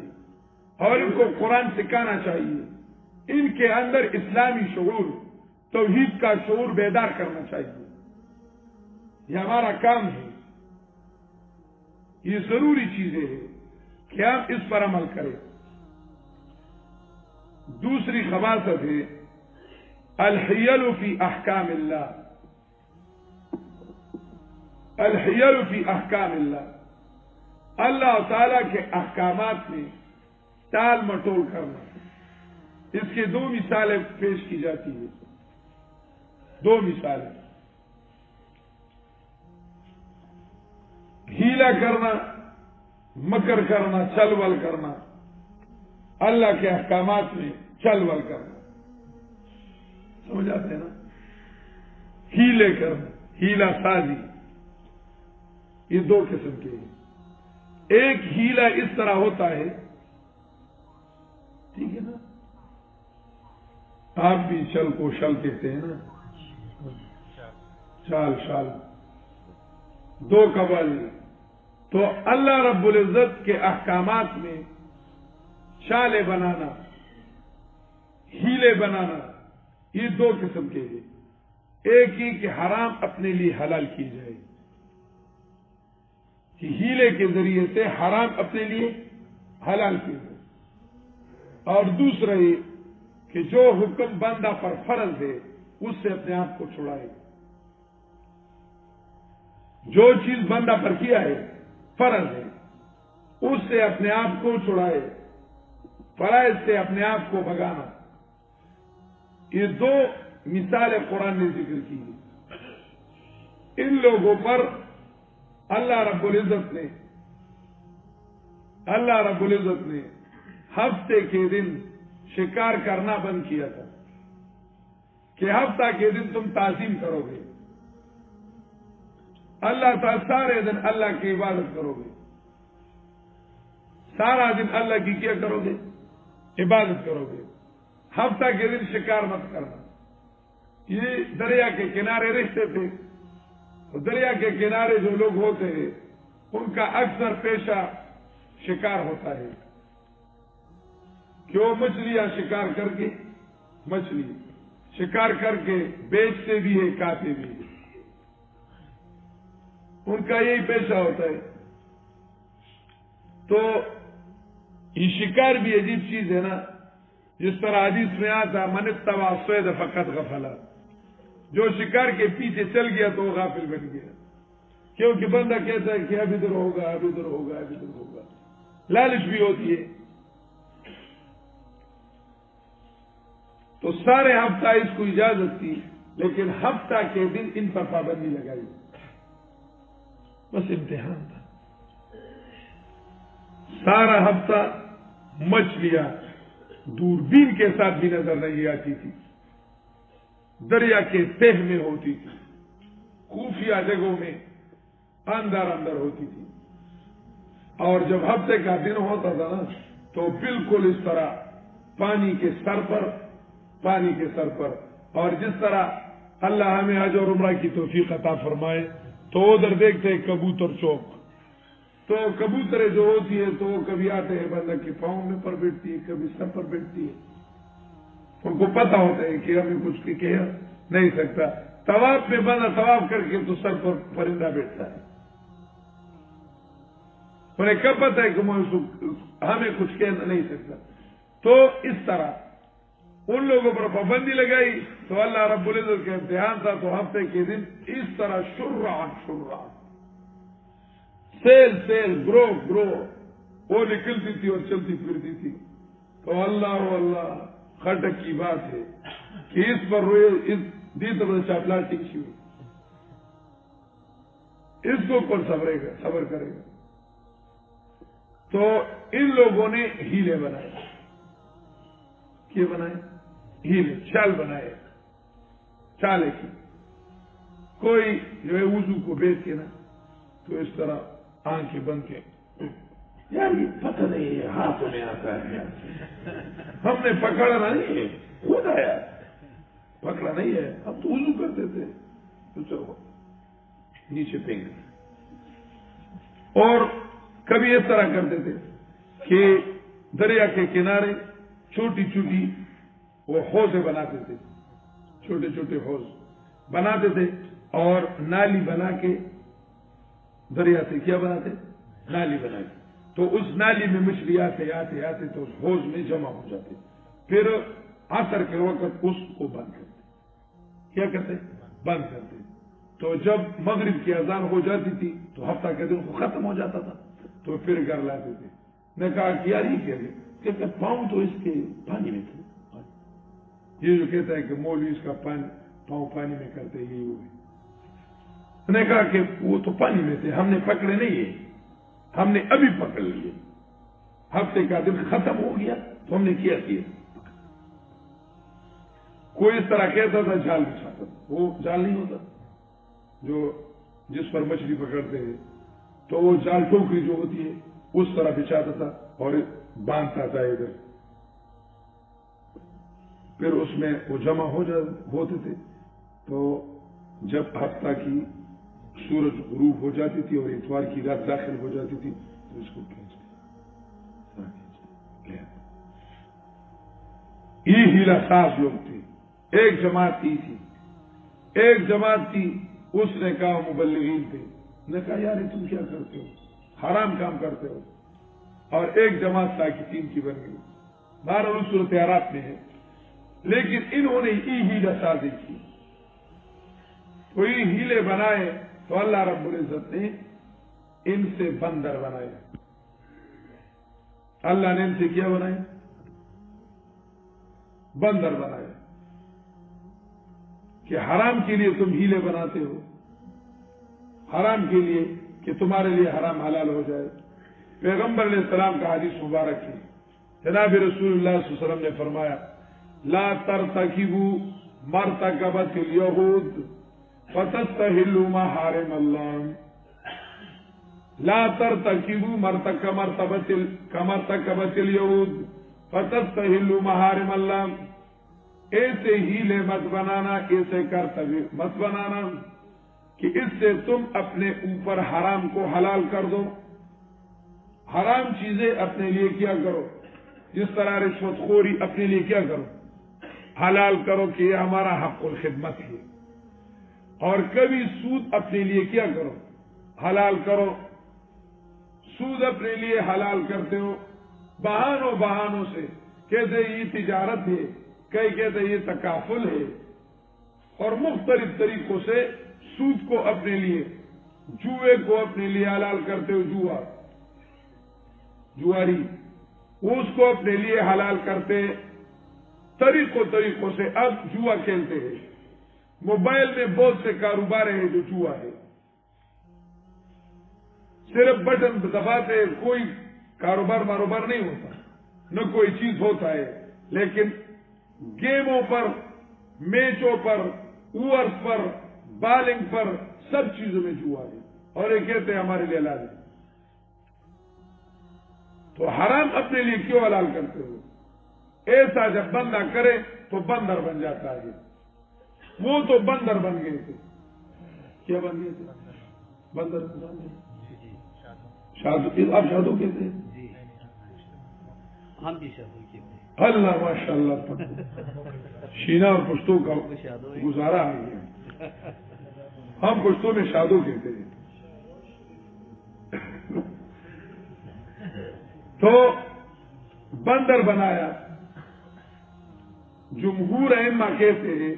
اور ان کو قرآن سکھانا چاہیے. ان کے اندر اسلامی شعور، توحید کا شعور بیدار کرنا چاہیے. یہ ہمارا کام ہے. یہ ضروری چیزیں ہیں کہ ہم اس پر عمل کریں. دوسری خباثت ہے الحیل فی احکام اللہ. الحیل فی احکام اللہ، اللہ تعالی کے احکامات میں ٹال مٹول کرنا. اس کے دو مثالیں پیش کی جاتی ہیں، دو مثالیں، ہیلا کرنا، مکر کرنا، چل ول کرنا، اللہ کے احکامات میں چل ول کرنا، سمجھ آتے ہیں نا؟ ہیلے کرنا، ہیلا سازی، یہ دو قسم کے ہیں۔ ایک ہیلا اس طرح ہوتا ہے، ٹھیک ہے نا، آپ بھی چل کو شل کہتے ہیں نا، چال شال، دو قبل، تو اللہ رب العزت کے احکامات میں چالے بنانا، ہیلے بنانا، یہ دو قسم کے ہیں۔ ایک ہی کہ حرام اپنے لیے حلال کی جائے، کہ ہیلے کے ذریعے سے حرام اپنے لیے حلال کی جائے، اور دوسرا یہ کہ جو حکم بندہ پر فرض ہے اس سے اپنے آپ کو چھڑائے، جو چیز بندہ پر کیا ہے فرض ہے اس سے اپنے آپ کو چھڑائے، فرائض سے اپنے آپ کو بھگانا، یہ دو مثالیں قرآن نے ذکر کی ہیں۔ ان لوگوں پر اللہ رب العزت نے ہفتے کے دن شکار کرنا بند کیا تھا، کہ ہفتہ کے دن تم تعظیم کرو گے، اللہ تعالی سارے دن اللہ کی عبادت کرو گے، سارا دن اللہ کی کیا کرو گے؟ عبادت کرو گے، ہفتہ کے دن شکار مت کرنا۔ یہ دریا کے کنارے رہتے تھے، تو دریا کے کنارے جو لوگ ہوتے ہیں ان کا اکثر پیشہ شکار ہوتا ہے، کہ وہ مچھلیاں شکار کر کے، مچھلی شکار کر کے بیچتے بھی ہے، کھاتے بھی ہے، ان کا یہی پیشہ ہوتا ہے۔ تو یہ شکار بھی عجیب چیز ہے نا، جس طرح حدیث میں آتا من اتبع الصید فقد غفل، جو شکار کے پیچھے چل گیا تو وہ غافل بن گیا، کیونکہ بندہ کہتا ہے کہ اب ادھر ہوگا، اب ادھر ہوگا، اب ادھر ہوگا، لالچ بھی ہوتی ہے۔ تو سارے ہفتہ اس کو اجازت تھی، لیکن ہفتہ کے دن ان پر پابندی لگائی، بس امتحان تھا۔ سارا ہفتہ مچھلیاں دوربین کے ساتھ بھی نظر نہیں آتی تھی، دریا کے تہ میں ہوتی تھی، خفیہ جگہوں میں اندر اندر ہوتی تھی، اور جب ہفتے کا دن ہوتا تھا نا تو بالکل اس طرح پانی کے سر پر، اور جس طرح اللہ ہمیں حج اور عمرہ کی توفیق عطا فرمائے تو ادھر دیکھتے کبوتر چوک، تو کبوتریں جو ہوتی ہے تو وہ کبھی آتے ہیں بندہ کے پاؤں میں پر بیٹھتی ہے، کبھی سر پر بیٹھتی ہے، ان کو پتا ہوتا ہے کہ ہمیں کچھ کہہ نہیں سکتا، طواف میں بندہ طواف کر کے تو سر پر پرندہ بیٹھتا ہے، انہیں کب پتا ہے کہ ہمیں کچھ کہہ نہیں سکتا۔ تو اس طرح ان لوگوں پر پابندی لگائی تو اللہ رب العزت کا امتحان تھا، تو ہفتے کے دن اس طرح شرعن سیل گرو وہ نکلتی تھی اور چلتی پھرتی تھی۔ تو اللہ خٹک کی بات ہے کہ اس پر روئے دی طرح چاپلاسٹک کی ہوئی، اس کو کون صبر کرے گا؟ تو ان لوگوں نے ہیلے بنائے، کیا بنائے؟ ہیلے، چال بنائے، چالے کی۔ کوئی جو ہے وضو کو بیچ کے نا تو اس طرح آنکھیں بند کے، یار یہ پتہ نہیں ہے، ہاتھوں میں آتا ہے، ہم نے پکڑا نہیں ہے، خود آیا، پکڑا نہیں ہے، ہم تو وضو کرتے تھے، تو چلو نیچے پھینک دیں۔ اور کبھی اس طرح کرتے تھے کہ دریا کے کنارے چھوٹی چھوٹی وہ حوضیں بناتے تھے، چھوٹے چھوٹے حوض بناتے تھے، اور نالی بنا کے دریا سے کیا بناتے؟ نالی بنا کے، تو اس نالی میں مچھلی آتے تو اس حوض میں جمع ہو جاتے، پھر عصر کے وقت اس کو بند کرتے، کیا کرتے؟ بند کرتے۔ تو جب مغرب کی اذان ہو جاتی تھی تو ہفتہ کے دن کو ختم ہو جاتا تھا، تو پھر گھر لاتے تھے۔ نے کہا کہ یار یہ کیا کہ پاؤں تو اس کے پانی میں تھے، یہ جو کہتا ہے کہ مولوی اس کا پاؤں پانی میں کرتے یہی وہ ہے. میں نے کہا کہ وہ تو پانی میں تھے، ہم نے پکڑے نہیں ہے، ہم نے ابھی پکڑ لیے، ہفتے کا دن ختم ہو گیا تو ہم نے کیا. کوئی اس طرح کہتا تھا جال بچھاتا تھا، وہ جال نہیں ہوتا جو جس پر مچھلی پکڑتے ہیں، تو وہ جال ٹوکری جو ہوتی ہے اس طرح بچھاتا تھا اور باندھتا تھا ادھر، پھر اس میں وہ جمع ہوتے تھے. تو جب ہفتہ کی سورج غروب ہو جاتی تھی اور اتوار کی رات داخل ہو جاتی تھی تو اس کو یہ ہیلا ساز لوگ تھے. ایک جماعت کی تھی، ایک جماعت تھی، اس نے کہا مبلغین تھے، نے کہا یار تم کیا کرتے ہو، حرام کام کرتے ہو. اور ایک جماعت ساکتین کی بن گئی. بہرحال صورتحالات میں ہے، لیکن انہوں نے ہیلا سازی کی. کوئی ہیلے بنائے تو اللہ رب العزت نے ان سے بندر بنائے. اللہ نے ان سے کیا بنائے؟ بندر بنائے. کہ حرام کے لیے تم ہیلے بناتے ہو، حرام کے لیے کہ تمہارے لیے حرام حلال ہو جائے. پیغمبر علیہ السلام کا حدیث مبارک ہے، جناب رسول اللہ صلی اللہ علیہ وسلم نے فرمایا لا ترتکبوا مرتکبت الیہود فتستحلوا محارم اللہ. لا ترتکبوا مرتکبت الیہود فتستحلوا محارم اللہ. ایسے ہیلے مت بنانا، ایسے کرتوی مت بنانا کہ اس سے تم اپنے اوپر حرام کو حلال کر دو. حرام چیزیں اپنے لیے کیا کرو، جس طرح رشوت خوری اپنے لیے کیا کرو، حلال کرو کہ یہ ہمارا حق الخدمت ہے. اور کبھی سود اپنے لیے کیا کرو، حلال کرو. سود اپنے لیے حلال کرتے ہو بہانوں سے، کہتے یہ تجارت ہے، کئی کہتے یہ تکافل ہے، اور مختلف طریقوں سے سود کو اپنے لیے، جوئے کو اپنے لیے حلال کرتے ہو. جواری اس کو اپنے لیے حلال کرتے طریقوں سے. اب جوا کھیلتے ہیں، موبائل میں بہت سے کاروبار ہیں جو جوا ہے، صرف بٹن دباتے، کوئی کاروبار نہیں ہوتا، نہ کوئی چیز ہوتا ہے، لیکن گیموں پر، میچوں پر، اوورز پر، بالنگ پر، سب چیزوں میں جوا ہے. اور یہ کہتے ہیں ہمارے لیے حلال ہے. تو حرام اپنے لیے کیوں حلال کرتے ہو؟ ایسا جب بندہ کرے تو بندر بن جاتا ہے. وہ تو بندر بن گئے تھے. کیا بن گئے تھے؟ بندر. شادو، آپ شادو کہتے ہیں؟ ہم بھی شادو کہتے ہیں. اللہ ماشاء اللہ. شینا اور پشتوں کا گزارا ہے. ہم پشتوں میں شادو کہتے ہیں. تو بندر بنایا. جمہور ائمہ کہتے ہیں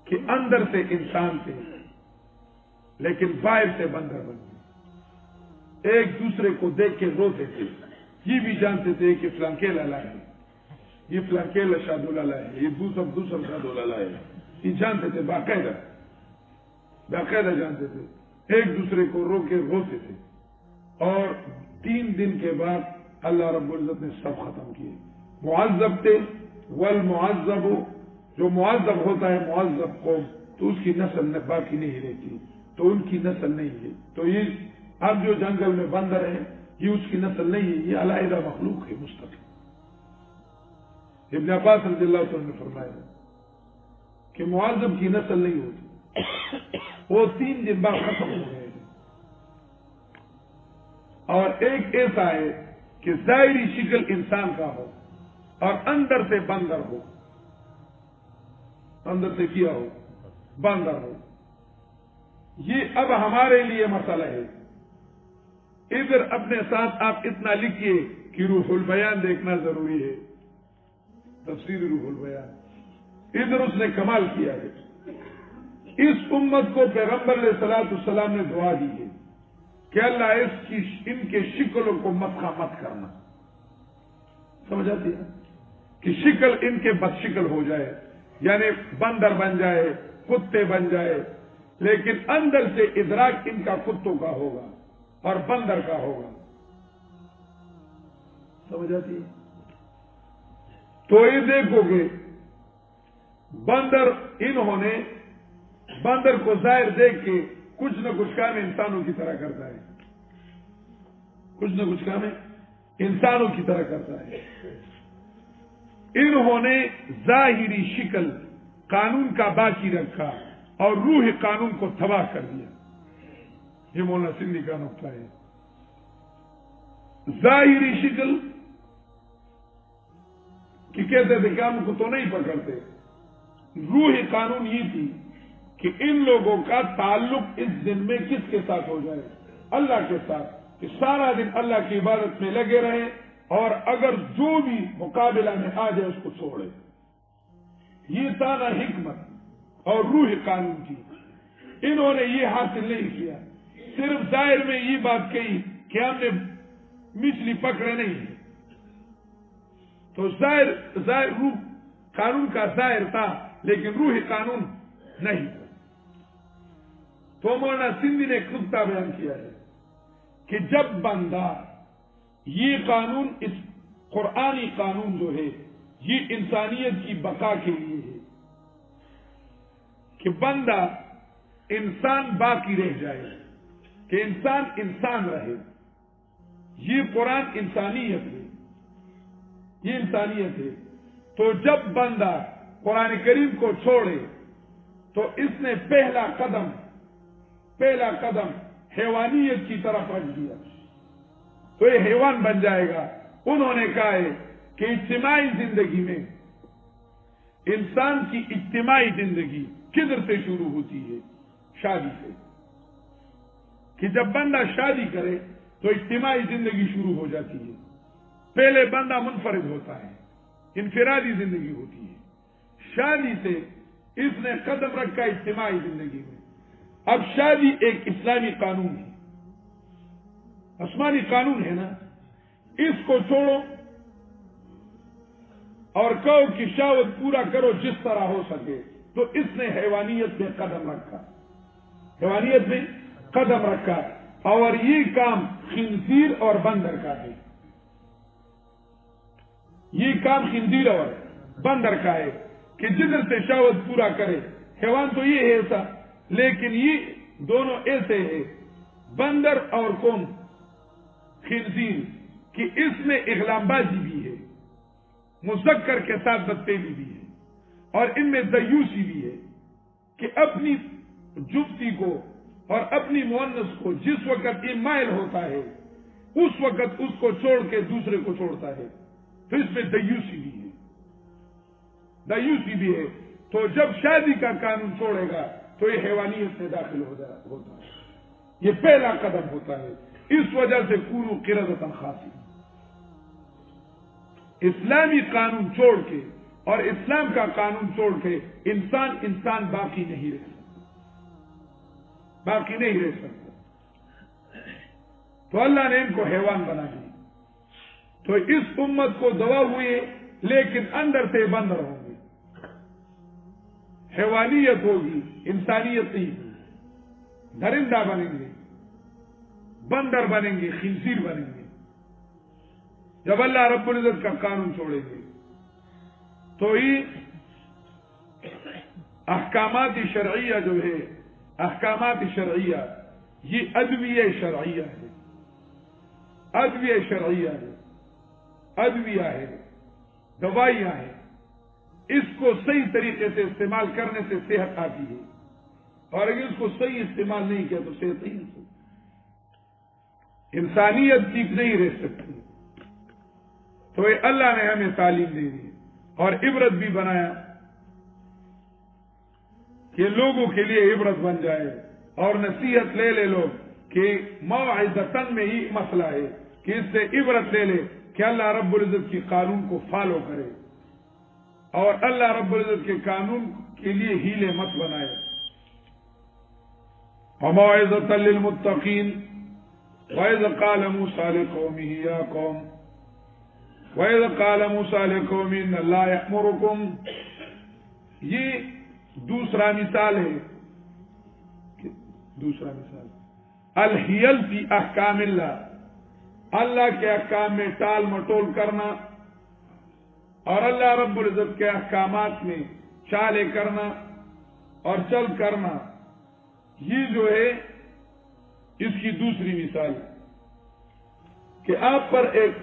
کہ اندر سے انسان تھے لیکن باہر سے بندر بن گئے. ایک دوسرے کو دیکھ کے روتے تھے. یہ بھی جانتے تھے کہ فلاں کے لالا ہے، یہ فلاں کے شادو لالا ہے، یہ دوسرا شادو لالا ہے. یہ جانتے تھے، باقاعدہ جانتے تھے. ایک دوسرے کو رو کے روتے تھے. اور 3 دن کے بعد اللہ رب العزت نے سب ختم کیے. معذب تھے، والمعذب، جو معذب ہوتا ہے معذب قوم، تو اس کی نسل باقی نہیں رہتی، تو ان کی نسل نہیں ہے. تو یہ اب جو جنگل میں بندر ہیں یہ اس کی نسل نہیں ہے، یہ علیحدہ مخلوق ہے مستقل. ابن عباس رضی اللہ عنہ نے فرمایا کہ معذب کی نسل نہیں ہوتی، وہ 3 دن بعد ختم ہو گئے. اور ایک ایسا ہے کہ ظاہری شکل انسان کا ہو اور اندر سے بندر ہو، اندر سے کیا ہو، بندر ہو. یہ اب ہمارے لیے مسئلہ ہے. ادھر اپنے ساتھ آپ اتنا لکھیے کہ روح البیان دیکھنا ضروری ہے، تفسیر روح البیان. ادھر اس نے کمال کیا ہے. اس امت کو پیغمبر علیہ الصلوۃ والسلام نے دعا دی ہے کہ اللہ ان کے شکلوں کو مسخ مت کرنا. سمجھ آتی ہے کہ شکل ان کے بد شکل ہو جائے. یعنی بندر بن جائے، کتے بن جائے، لیکن اندر سے ادراک ان کا کتوں کا ہوگا اور بندر کا ہوگا. سمجھ آتی ہے؟ تو یہ دیکھو گے بندر کو ظاہر دیکھ کے کچھ نہ کچھ کام انسانوں کی طرح کرتا ہے، کچھ نہ کچھ کام انسانوں کی طرح کرتا ہے. انہوں نے ظاہری شکل قانون کا باقی رکھا اور روح قانون کو تباہ کر دیا. یہ مولانا سندھی کا نقطہ ہے. ظاہری شکل کہ کہتے تھے کہ ہم کو تو نہیں پکڑتے. روح قانون یہ تھی کہ ان لوگوں کا تعلق اس دن میں کس کے ساتھ ہو جائے؟ اللہ کے ساتھ، کہ سارا دن اللہ کی عبادت میں لگے رہے اور اگر جو بھی مقابلہ میں آ جائے اس کو چھوڑے. یہ سارا حکمت اور روح قانون تھی. انہوں نے یہ حاصل نہیں کیا، صرف ظاہر میں یہ بات کہی کہ ہم نے مچھلی پکڑے نہیں. تو ظاہر روح قانون کا ظاہر تھا لیکن روح قانون نہیں. تو مولانا سندھی نے ایک نقطہ بیان کیا ہے کہ جب بندہ یہ قانون، اس قرآنی قانون جو ہے یہ انسانیت کی بقا کے لیے ہے کہ بندہ انسان باقی رہ جائے، کہ انسان رہے. یہ قرآن انسانیت ہے، یہ انسانیت ہے. تو جب بندہ قرآن کریم کو چھوڑے تو اس نے پہلا قدم حیوانیت کی طرف رکھ دیا، تو یہ حیوان بن جائے گا. انہوں نے کہا ہے کہ اجتماعی زندگی میں انسان کی اجتماعی زندگی کدھر سے شروع ہوتی ہے؟ شادی سے. کہ جب بندہ شادی کرے تو اجتماعی زندگی شروع ہو جاتی ہے. پہلے بندہ منفرد ہوتا ہے، انفرادی زندگی ہوتی ہے. شادی سے اس نے قدم رکھا اجتماعی زندگی میں. اب شادی ایک اسلامی قانون ہے، آسمانی قانون ہے نا. اس کو چھوڑو اور کہو کہ شہوت پورا کرو جس طرح ہو سکے، تو اس نے حیوانیت میں قدم رکھا، حیوانیت میں قدم رکھا. اور یہ کام خنزیر اور بندر کا ہے، یہ کام خنزیر اور بندر کا ہے کہ جدھر سے شہوت پورا کرے. حیوان تو یہ ہے ایسا، لیکن یہ دونوں ایسے ہیں، بندر اور کون؟ خنزیر، کہ اس میں اغلام بازی بھی ہے، مذکر کے ساتھ بدتیلی بھی ہے، اور ان میں دیوسی بھی ہے کہ اپنی جفتی کو اور اپنی مؤنث کو جس وقت یہ مائل ہوتا ہے اس وقت اس کو چھوڑ کے دوسرے کو چھوڑتا ہے. تو اس میں دیوسی بھی ہے. تو جب شادی کا قانون چھوڑے گا تو یہ حیوانیت میں داخل ہوتا ہے. یہ پہلا قدم ہوتا ہے. اس وجہ سے کونوا قردۃ خاسئین، اسلامی قانون چھوڑ کے اور اسلام کا قانون چھوڑ کے انسان باقی نہیں رہ سکتا. تو اللہ نے ان کو حیوان بنا دیا. تو اس امت کو دوا ہوئی لیکن اندر سے بندر ہوں گے، حیوانیت ہوگی، انسانیت نہیں ہوگی. درندہ بنیں گے، بندر بنیں گے، خنزیر بنیں گے. جب اللہ رب العزت کا قانون چھوڑیں گے تو یہ احکامات شرعیہ جو ہے، احکامات شرعیہ یہ ادویہ شرعیہ ہے، ادویہ شرعیہ ہے، ادویہ ہے، دوائیاں ہیں. اس کو صحیح طریقے سے استعمال کرنے سے صحت آتی ہے، اور اگر اس کو صحیح استعمال نہیں کیا تو صحت نہیں ہوتی. انسانیت ٹھیک نہیں رہ سکتی. تو یہ اللہ نے ہمیں تعلیم دے دی اور عبرت بھی بنایا کہ لوگوں کے لیے عبرت بن جائے اور نصیحت لے لوگ کہ موعظۃً میں ہی مسئلہ ہے کہ اس سے عبرت لے لے کہ اللہ رب العزت کی قانون کو فالو کرے اور اللہ رب العزت کے قانون کے لیے ہیلے مت بنائے. وموعظۃً للمتقین وَإِذْ قَالَ مُوسَىٰ لِقَوْمِهِ يَا قَوْمِ وَإِذْ قَالَ مُوسَىٰ لِقَوْمِهِ إِنَّ اللَّهَ يَأْمُرُكُمْ یہ دوسرا مثال ہے. دوسرا مثال الحیل فی احکام اللہ کے احکام میں ٹال مٹول کرنا اور اللہ رب العزت کے احکامات میں چالے کرنا اور چل کرنا، یہ جو ہے اس کی دوسری مثال کہ آپ پر ایک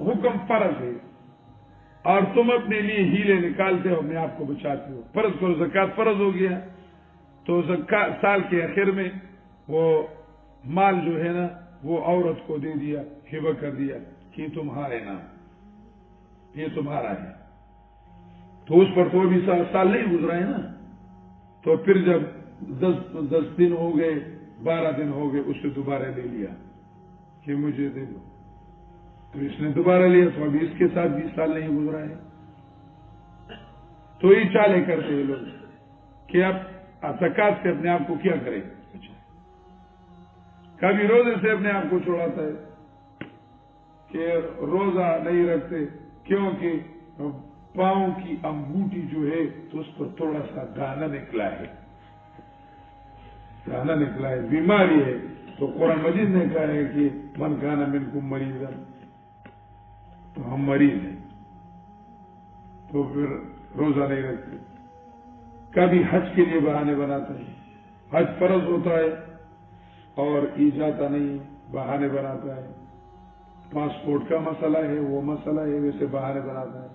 حکم فرض ہے اور تم اپنے لیے ہیلے نکالتے ہو، میں آپ کو بچاتے ہو. فرض کرو زکوٰۃ فرض ہو گیا تو زکوٰۃ سال کے آخر میں وہ مال جو ہے نا وہ عورت کو دے دیا، ہبہ کر دیا کہ تمہارے نام، یہ تمہارا ہے. تو اس پر تو ابھی 7 سال نہیں گزرا ہے نا. تو پھر جب 10 دن ہو گئے، 12 دن ہو گئے، اس سے دوبارہ لے لیا کہ مجھے دے دو. تو اس نے دوبارہ لیا تو ابھی اس کے ساتھ 20 سال نہیں گزرا ہے. تو یہ چالیں کرتے ہیں لوگ کہ اب زکوٰۃ سے اپنے آپ کو کیا کرے. کبھی روزے سے اپنے آپ کو چھوڑاتا ہے کہ روزہ نہیں رکھتے کیونکہ پاؤں کی انگوٹھی جو ہے تو اس پر تھوڑا سا دانا نکلا ہے، دانا نکلا ہے، بیماری ہے. تو قرآن مجید نے کہا ہے کہ من کان منکم مریضا، تو ہم مریض ہیں تو پھر روزہ نہیں رکھتے. کبھی حج کے لیے بہانے بناتا ہے، حج فرض ہوتا ہے اور ای جاتا نہیں، بہانے بناتا ہے. پاسپورٹ کا مسئلہ ہے، وہ مسئلہ ہے، ویسے بہانے بناتا ہے.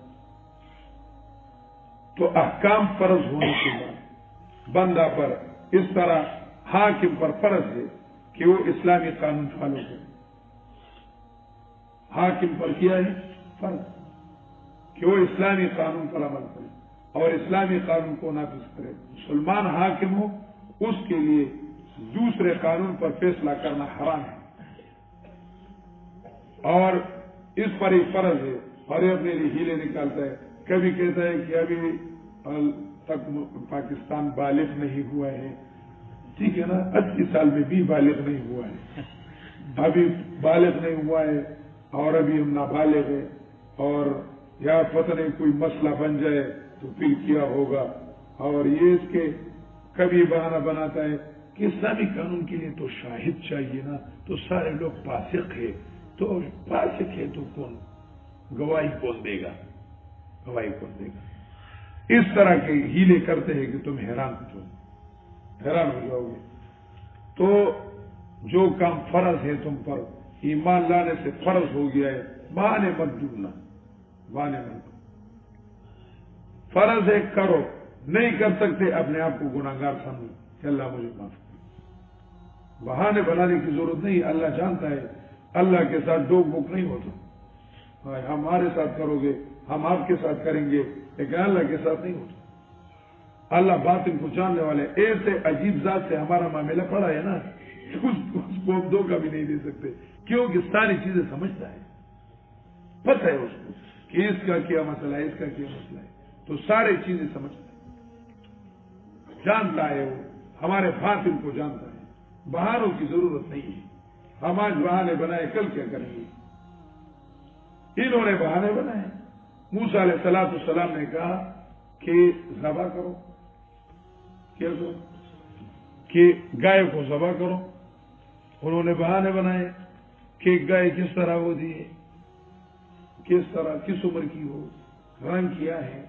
تو احکام فرض ہونے کے بعد بندہ پر اس طرح حاکم پر فرض ہے کہ وہ اسلامی قانون فالو کرے. حاکم پر کیا ہے فرض کہ وہ اسلامی قانون پر عمل کرے اور اسلامی قانون کو نافذ کرے. مسلمان حاکم ہو اس کے لیے دوسرے قانون پر فیصلہ کرنا حرام ہے اور اس پر ایک فرض ہے اور یہ اپنے لیے ہیلے نکالتا ہے. کبھی کہتا ہے کہ ابھی تک پاکستان بالغ نہیں ہوا ہے، ٹھیک ہے نا، 80 سال میں بھی بالغ نہیں ہوا ہے، ابھی بالغ نہیں ہوا ہے اور ابھی ہم نابالغ ہیں اور یا پتہ نہیں کوئی مسئلہ بن جائے تو پھر کیا ہوگا. اور یہ اس کے کبھی بہانہ بناتا ہے کہ اسلامی قانون کے لیے تو شاہد چاہیے نا، تو سارے لوگ فاسق ہیں، تو فاسق ہے تو کون گواہی کون دے گا، گواہی کون دے گا. اس طرح کے ہیلے کرتے ہیں کہ تم حیران ہو جاؤ گے. تو جو کام فرض ہے تم پر ایمان لانے سے فرض ہو گیا ہے، بہانے مت ڈھونڈنا، بہانے مت. فرض ہے کرو، نہیں کر سکتے اپنے آپ کو گناہگار سمجھو کہ اللہ مجھے معاف کرے. بہانے بنانے کی ضرورت نہیں، اللہ جانتا ہے. اللہ کے ساتھ ڈوک بوک نہیں ہوتا. ہمارے ساتھ کرو گے، ہم آپ کے ساتھ کریں گے، لیکن اللہ کے ساتھ نہیں ہوتا. اللہ باطن کو جاننے والے. ایسے عجیب ذات سے ہمارا معاملہ پڑا ہے نا، اس کو ہم دھوکہ بھی نہیں دے سکتے کیونکہ ساری چیزیں سمجھتا ہے، پتہ ہے اس کو کہ اس کا کیا مسئلہ ہے، اس کا کیا مسئلہ ہے. تو ساری چیزیں سمجھتا ہے، جانتا ہے، وہ ہمارے باطن کو جانتا ہے. بہانوں کی ضرورت نہیں ہے. ہم آج بہانے بنائے، کل کیا کریں گے. انہوں نے بہانے بنائے. موسیٰ علیہ السلام نے کہا کہ ذبح کرو، کیا کرو کہ گائے کو ذبح کرو. انہوں نے بہانے بنائے کہ گائے کس طرح وہ دی ہے، کس طرح کس عمر کی ہو، رنگ کیا ہے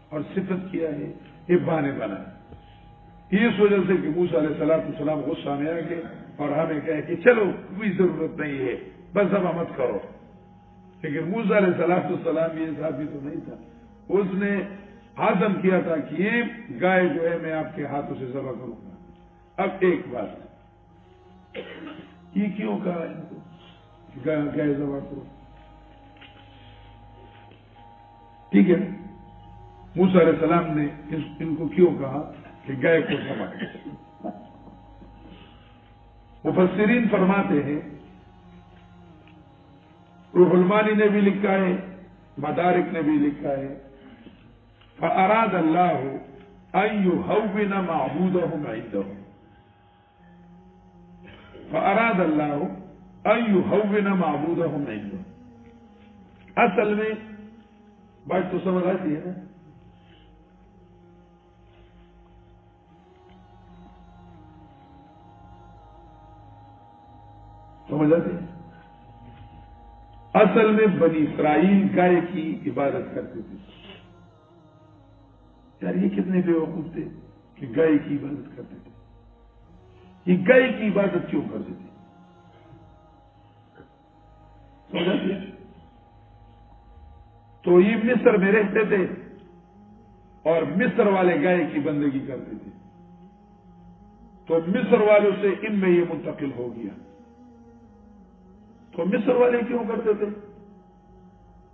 اور صفت کیا ہے. یہ بہانے بنائے. اس وجہ سے کہ موسیٰ علیہ السلام غصہ میں آ گئے اور ہمیں کہے کہ چلو کوئی ضرورت نہیں ہے، بس ذبح مت کرو. لیکن موسیٰ علیہ السلام یہ صحابی تو نہیں تھا. اس نے عزم کیا تھا کہ یہ گائے جو ہے میں آپ کے ہاتھوں سے ذبح کروں گا. اب ایک بات، یہ کیوں کہا ان کو گائے ذبح کرو؟ ٹھیک ہے، موسیٰ علیہ السلام نے ان کو کیوں کہا کہ گائے کو ذبح کرو؟ مفسرین فرماتے ہیں، روح المانی نے بھی لکھا ہے، مدارک نے بھی لکھا ہے، فَأَرَادَ اللَّهُ أَن يُهَوِّنَ مَعْبُودَهُمْ عِندَهُ. فَأَرَادَ اللَّهُ أَن يُهَوِّنَ مَعْبُودَهُمْ عِندَهُ. اصل میں بات تو سمجھ آتی ہے نا. سمجھ آتے ہیں؟ اصل میں بنی اسرائیل گائے کی عبادت کرتے تھے. یار یہ کتنے بے وقوف تھے کہ گائے کی عبادت کرتے تھے. یہ گائے کی عبادت کیوں کرتے تھے؟ سمجھ آتی ہے؟ تو یہ مصر میں رہتے تھے اور مصر والے گائے کی بندگی کرتے تھے. تو مصر والوں سے ان میں یہ منتقل ہو گیا. تو مصر والے کیوں کرتے تھے؟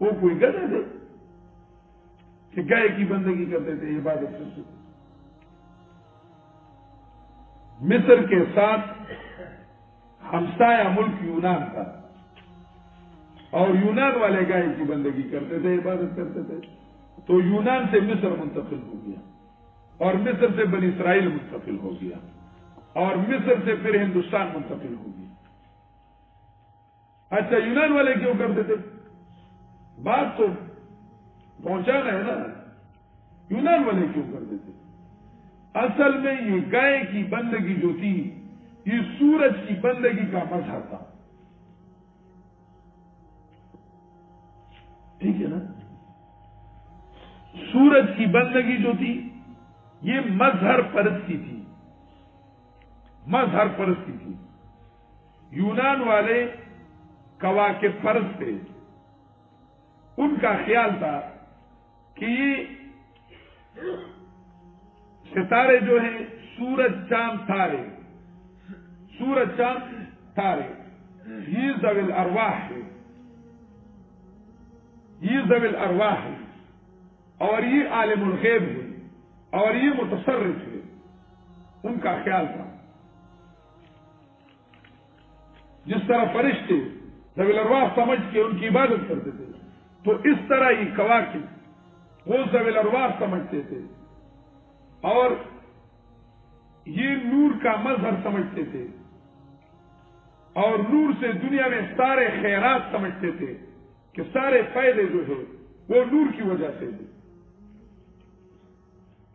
وہ کوئی گدھے تھے کہ گائے کی بندگی کرتے تھے, عبادت کرتے تھے. مصر کے ساتھ ہمسایہ ملک یونان تھا اور یونان والے گائے کی بندگی کرتے تھے, عبادت کرتے تھے. تو یونان سے مصر منتقل ہو گیا اور مصر سے بنی اسرائیل منتقل ہو گیا اور مصر سے پھر ہندوستان منتقل ہو گیا. اچھا یونان والے کیوں کرتے تھے؟ بات تو پہنچانا ہے نا. یونان والے کیوں کرتے تھے؟ اصل میں یہ گائے کی بندگی جو تھی یہ سورج کی بندگی کا مظہر تھا. ٹھیک ہے نا؟ سورج کی بندگی جو تھی یہ مظہر پرستی تھی, مظہر پرستی تھی. یونان والے کواکب پرست تھے. ان کا خیال تھا کہ یہ ستارے جو ہیں سورج چاند تارے, سورج چاند تارے یہ ذوی الارواح ہے, یہ ذوی الارواح ہے اور یہ عالم الغیب ہے اور یہ متصرف ہے. ان کا خیال تھا جس طرح فرشتے ذوی الارواح سمجھ کے ان کی عبادت کرتے تھے تو اس طرح یہ کواکب وہ ذوی الارواح سمجھتے تھے اور یہ نور کا مظہر سمجھتے تھے اور نور سے دنیا میں سارے خیرات سمجھتے تھے کہ سارے فائدے جو ہے وہ نور کی وجہ سے تھے.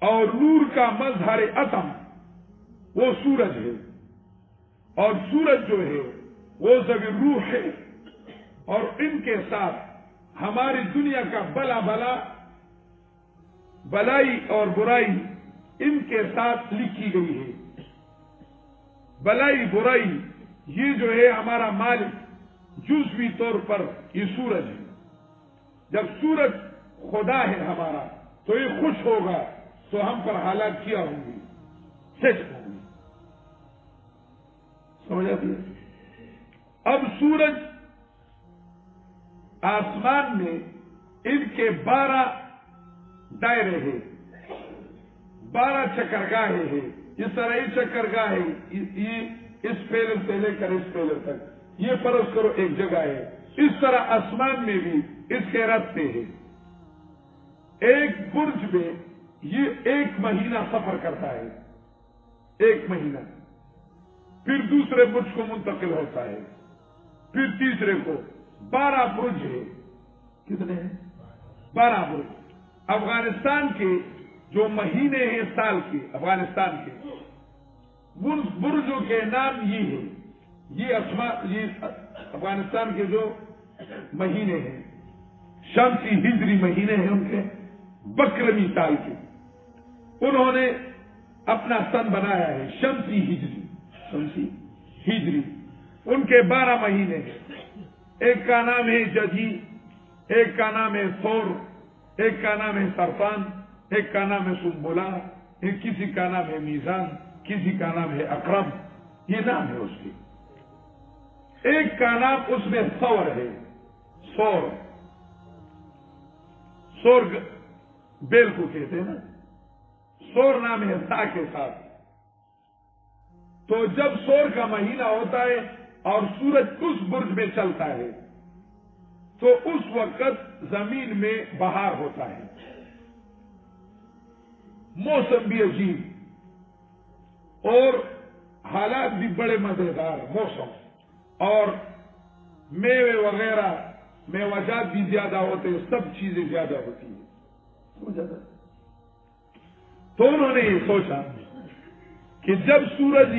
اور نور کا مظہر اتم وہ سورج ہے اور سورج جو ہے وہ ذوی الروح ہے اور ان کے ساتھ ہماری دنیا کا بلا بلا بلائی اور برائی ان کے ساتھ لکھی گئی ہے. بلائی برائی یہ جو ہے ہمارا مالک جزوی طور پر یہ سورج ہے. جب سورج خدا ہے ہمارا تو یہ خوش ہوگا تو ہم پر حالات کیا ہوں گی, سچ ہوں گی. سمجھ آتی ہے؟ اب سورج آسمان میں ان کے 12 دائرے ہیں, 12 چکرگاہیں ہیں. اس طرح یہ چکرگاہ ہے, یہ اس پہلر سے لے کر اس پہلر تک, یہ فرض کرو ایک جگہ ہے. اس طرح آسمان میں بھی اس کے راستے ہیں. ایک برج میں یہ 1 مہینہ سفر کرتا ہے, 1 مہینہ, پھر دوسرے برج کو منتقل ہوتا ہے, پھر تیسرے کو. 12 برج ہے. کتنے ہیں؟ 12 برج. افغانستان کے جو مہینے ہیں سال کے افغانستان کے ان برجوں کے نام یہ ہے. یہ افغانستان کے جو مہینے ہیں شمسی ہجری مہینے ہیں ان کے بکرمی سال کے, انہوں نے اپنا سن بنایا ہے شمسی ہجری. شمسی ہجری ان کے 12 مہینے ہیں. ایک کا نام ہے ججی, ایک کا نام ہے ثور, ایک کا نام ہے سرفان, ایک کا نام ہے سنبلا, ایک کسی کا نام ہے میزان, کسی کا نام ہے اکرم. یہ نام ہے اس کے. ایک کا نام اس میں ثور ہے, سور. سور بیل کو کہتے ہیں نا, سور نام ہے سا کے ساتھ. تو جب سور کا مہینہ ہوتا ہے اور سورج اس برج میں چلتا ہے تو اس وقت زمین میں بہار ہوتا ہے, موسم بھی عجیب اور حالات بھی بڑے مزیدار موسم, اور میوے وغیرہ میوجات بھی زیادہ ہوتے ہیں, سب چیزیں زیادہ ہوتی ہیں. تو انہوں نے یہ سوچا کہ جب سورج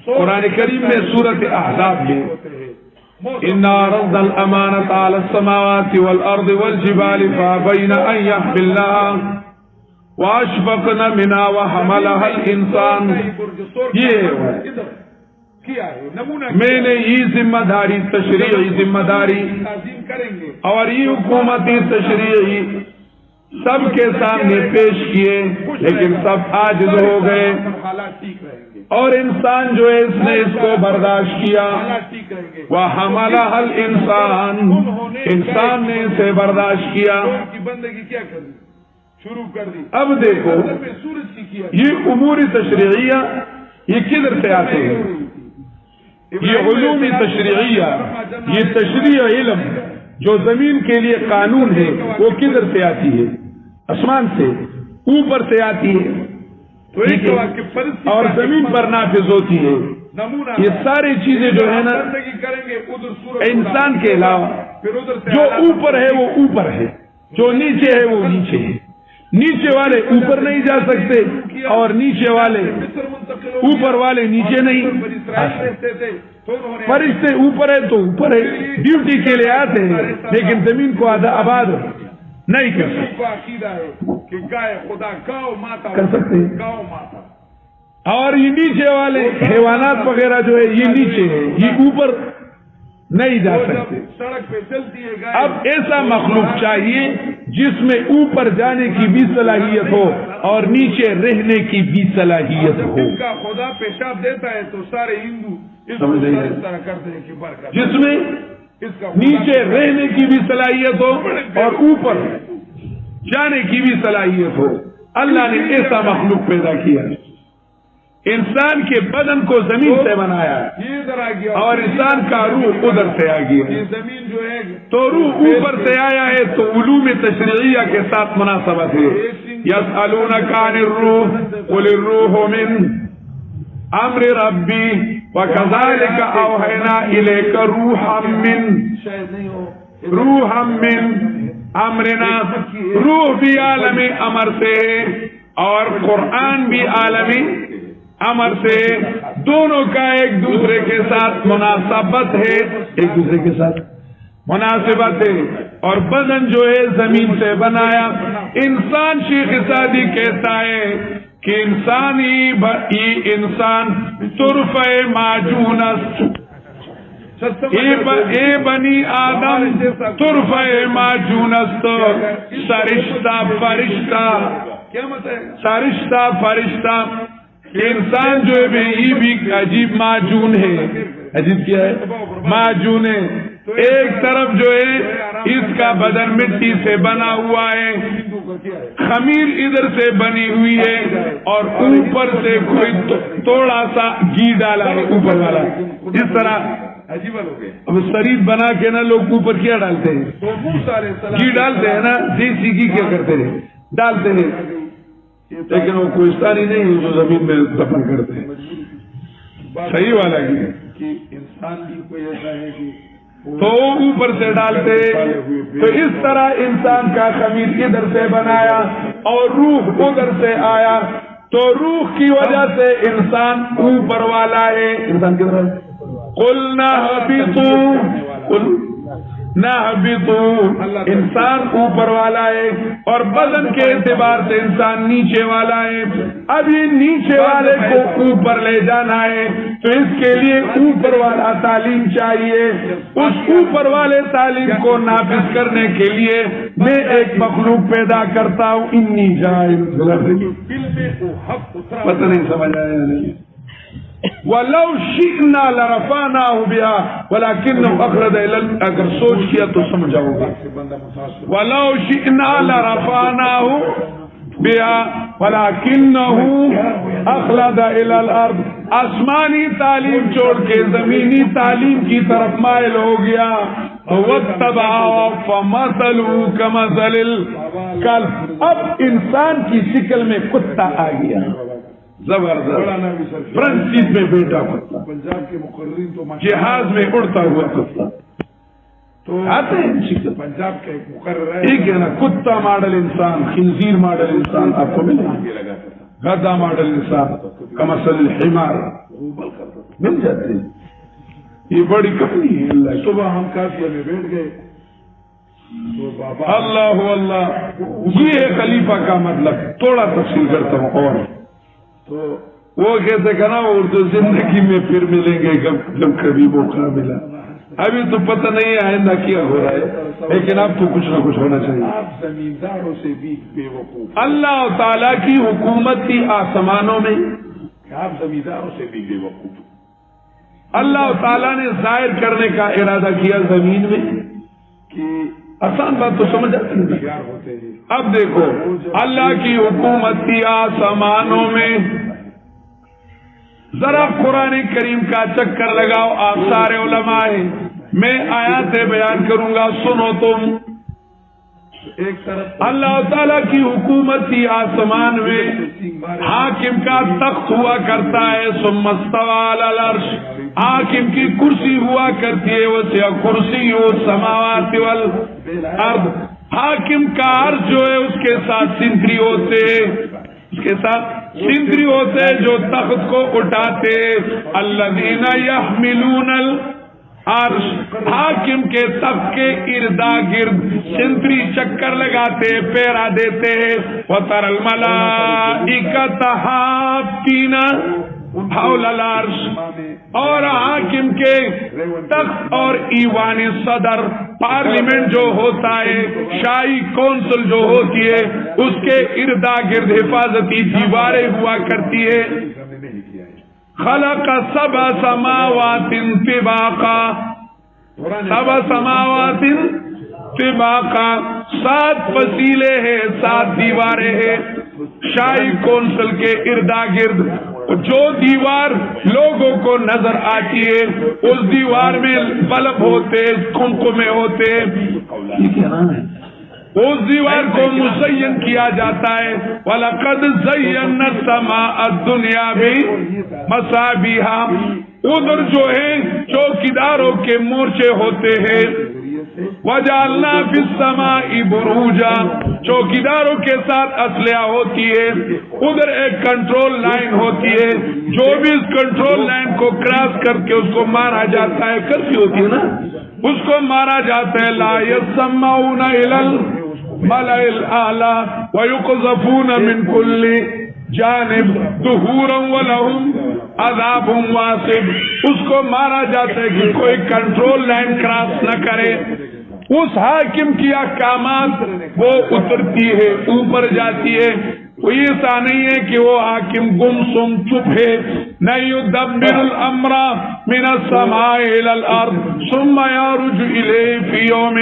قرآن کریم میں سورت احزاب میں ہوتے ہیں إنا عرضنا الأمانة على السماوات والأرض والجبال فأبين أن يحملنها وأشفقن منها وحملها الإنسان. میں نے یہ ذمہ داری تشریعی ذمہ داری اور یہ حکومتی تشریعی سب کے سامنے پیش کیے، لیکن سب عاجز ہو گئے، اور انسان جو ہے اس نے اس کو برداشت کیا. وَحَمَلَهَا الْإِنسَانُ، انسان نے اسے برداشت کیا. بندگی کیا کرنی شروع کر دی. اب دیکھو یہ امور تشریعیہ یہ کدھر سے آتے ہیں؟ یہ علوم تشریعیہ، یہ تشریع علم جو زمین کے لیے قانون ہے وہ کدھر سے آتی ہے؟ آسمان سے، اوپر سے آتی ہے اور زمین پر نافذ ہوتی ہے. یہ ساری چیزیں جو ہے نا انسان کے علاوہ جو اوپر ہے وہ اوپر ہے، جو نیچے ہے وہ نیچے ہے. نیچے والے اوپر نہیں جا سکتے اور نیچے والے اوپر والے نیچے نہیں. فرشتے اوپر ہے تو اوپر ہے، ڈیوٹی کے لیے آتے ہیں، لیکن زمین کو آباد نہیں کر سکتے. اور یہ نیچے والے حیوانات وغیرہ جو ہے یہ نیچے ہے، یہ اوپر نہیں جا سکتے. سڑک پہ چلتی ہے. اب ایسا مخلوق چاہیے جس میں اوپر جانے کی بھی صلاحیت ہو اور نیچے رہنے کی بھی صلاحیت ہو. جس کا خدا پیشاب دیتا ہے تو سارے ہندو اس طرح کرتے ہیں کہ برکت، جس میں نیچے رہنے کی بھی صلاحیت ہو اور اوپر جانے کی بھی صلاحیت ہو. اللہ نے ایسا مخلوق پیدا کیا. انسان کے بدن کو زمین سے بنایا اور انسان کا روح ادھر سے آ گیا. زمین جو ہے تو روح اوپر سے آیا ہے تو علوم تشریعیہ کے ساتھ مناسبت ہے. یسألونک عن الروح قل الروح من امر ربی وکذالک اوحینا الیک روحا من امرنا. روح بھی عالم امر سے اور قرآن بھی عالمی امر سے، دونوں کا ایک دوسرے کے ساتھ مناسبت ہے، ایک دوسرے کے ساتھ مناسبت ہے. اور بدن جو ہے زمین سے بنایا. انسان شیخ سعدی کہتا ہے کہ انسان طرف معجون است، اے بنی آدم طرف معجون است، سرشتہ فرشتہ، سرشتہ فرشتہ. انسان جو ہے یہ بھی عجیب معجون ہے. عجیب کیا ہے؟ معجون ہے. ایک طرف جو ہے اس کا بدن مٹی سے بنا ہوا ہے، خمیر ادھر سے بنی ہوئی ہے اور اوپر سے کوئی تھوڑا سا گھی ڈالا ہے اوپر والا. اس طرح اب شریر بنا کے نا لوگ اوپر کیا ڈالتے ہیں؟ گھی ڈالتے ہیں نا. دیسی گھی کیا کرتے ہیں؟ ڈالتے ہیں، لیکن وہ کوہستانی نہیں ہے جو زمین میں دفن کرتے ہیں. صحیح والا گھی کہ انسان بھی کوئی ایسا ہے کہ تو اوپر سے ڈالتے. تو اس طرح انسان کا خمیر ادھر سے بنایا اور روح ادھر سے آیا. تو روح کی وجہ سے انسان اوپر والا ہے. انسان کدھر ہے؟ قلنا اهبطوا، انسان اوپر والا ہے اور بدن کے اعتبار سے انسان نیچے والا ہے. اب یہ نیچے والے کو اوپر لے جانا ہے تو اس کے لیے اوپر والا تعلیم چاہیے. اس اوپر والے تعلیم کو نافذ کرنے کے لیے میں ایک مخلوق پیدا کرتا ہوں. انی جاعل پتہ نہیں سمجھ آیا نہیں. وَلَوْ شِئْنَا لَرَفَعْنَاهُ بِهَا وَلَكِنَّهُ أَخْلَدَ إِلَى الْأَرْضِ. اگر سوچ کیا تو سمجھاؤ گے. وَلَوْ شِئْنَا لَرَفَعْنَاهُ بِهَا وَلَكِنَّهُ أَخْلَدَ إِلَى الْأَرْضِ. آسمانی تعلیم چھوڑ کے زمینی تعلیم کی طرف مائل ہو گیا. وَاتَّبَعَ فَمَثَلُهُ كَمَثَلِ الْكَلْبِ. اب انسان کی شکل میں کتا آ گیا. زبردست فرنٹ سیٹ میں بیٹھا کتا، پنجاب کے مقررین تو جہاز میں اڑتا ہوا کتا تو آتے ہیں. پنجاب کا ایک مقرر ہے، ٹھیک ہے نا. کتا ماڈل انسان، خنزیر ماڈل انسان آپ کو ملے گا. گدھا ماڈل انسان کمثل الحمار مل جاتے ہیں. یہ بڑی کہانی ہے اللہ کی. صبح ہم کافیہ میں بیٹھ گئے تو بابا اللہ اللہ، یہ ہے خلیفہ کا مطلب. تھوڑا تفصیل کرتا ہوں. اور تو وہ کہتے کہ نا اردو زندگی میں پھر ملیں گے جب کبھی موقع ملا. ابھی تو پتہ نہیں ہے آئندہ کیا ہو رہا ہے، لیکن اب تو کچھ نہ کچھ ہونا چاہیے. آپ زمینداروں سے بھی بے وقوف. اللہ تعالیٰ کی حکومت تھی آسمانوں میں، آپ زمینداروں سے بھی بے وقوف. اللہ تعالیٰ نے ظاہر کرنے کا ارادہ کیا زمین میں. کہ آسان بات تو سمجھ آتی ہے. تیار ہوتے ہیں. اب دیکھو اللہ کی حکومت تھی آسمانوں میں. ذرا قرآن کریم کا چکر لگاؤ. آپ سارے علماء ہیں، میں آیاتیں بیان کروں گا، سنو تم. ایک طرف اللہ تعالیٰ کی حکومت تھی آسمان میں. حاکم کا تخت ہوا کرتا ہے، ثم استوى علی العرش. حاکم کی کرسی ہوا کرتی ہے، وسع کرسی السماوات والارض. حاکم کا عرش جو ہے اس کے ساتھ سنتری ہوتے، اس کے ساتھ سنتری ہوتے جو تخت کو اٹھاتے. الذین یحملون العرش. حاکم کے تخت کے اردا گرد سنتری چکر لگاتے، پیرا دیتے. وتر الملائکۃ حافین حول العرش. اور حاکم کے تخت اور ایوان صدر، پارلیمنٹ جو ہوتا ہے، شاہی کونسل جو ہوتی ہے، اس کے اردا گرد حفاظتی دیواریں ہوا کرتی ہے. خلق سبع سماوات طباقا. سبع سماوات طباقا، 7 فصیلے ہیں، 7 دیواریں ہیں شاہی کونسل کے اردا گرد. جو دیوار لوگوں کو نظر آتی ہے اس دیوار میں بلب ہوتے، کمکمے ہوتے. اس دیوار کو مزین کیا جاتا ہے. وَلَقَدْ زَيَّنَّا السَّمَاءَ الدُّنْيَا بِمَصَابِيحَ. ادھر جو ہے چوکیداروں کے مورچے ہوتے ہیں. وَجَعَلْنَا فِي السَّمَاءِ بُرُوجًا. چوکیداروں کے ساتھ اسلحہ ہوتی ہے. ادھر ایک کنٹرول لائن ہوتی ہے، جو بھی اس کنٹرول لائن کو کراس کر کے اس کو مارا جاتا ہے، کرفیو ہوتی ہے نا، اس کو مارا جاتا ہے. لا يسمعون الى الملأ الاعلى ويقذفون من كل جانب دحورا ولهم عذاب واصب. اس کو مارا جاتا ہے کہ کوئی کنٹرول لائن کراس نہ کرے. اس حاکم کی احکامات وہ اترتی ہے، اوپر جاتی ہے. کوئی ایسا نہیں ہے کہ وہ حاکم گم سم چپ ہے. نہیں يدبر الامر من السماء الى الارض ثم يعرج اليه في يوم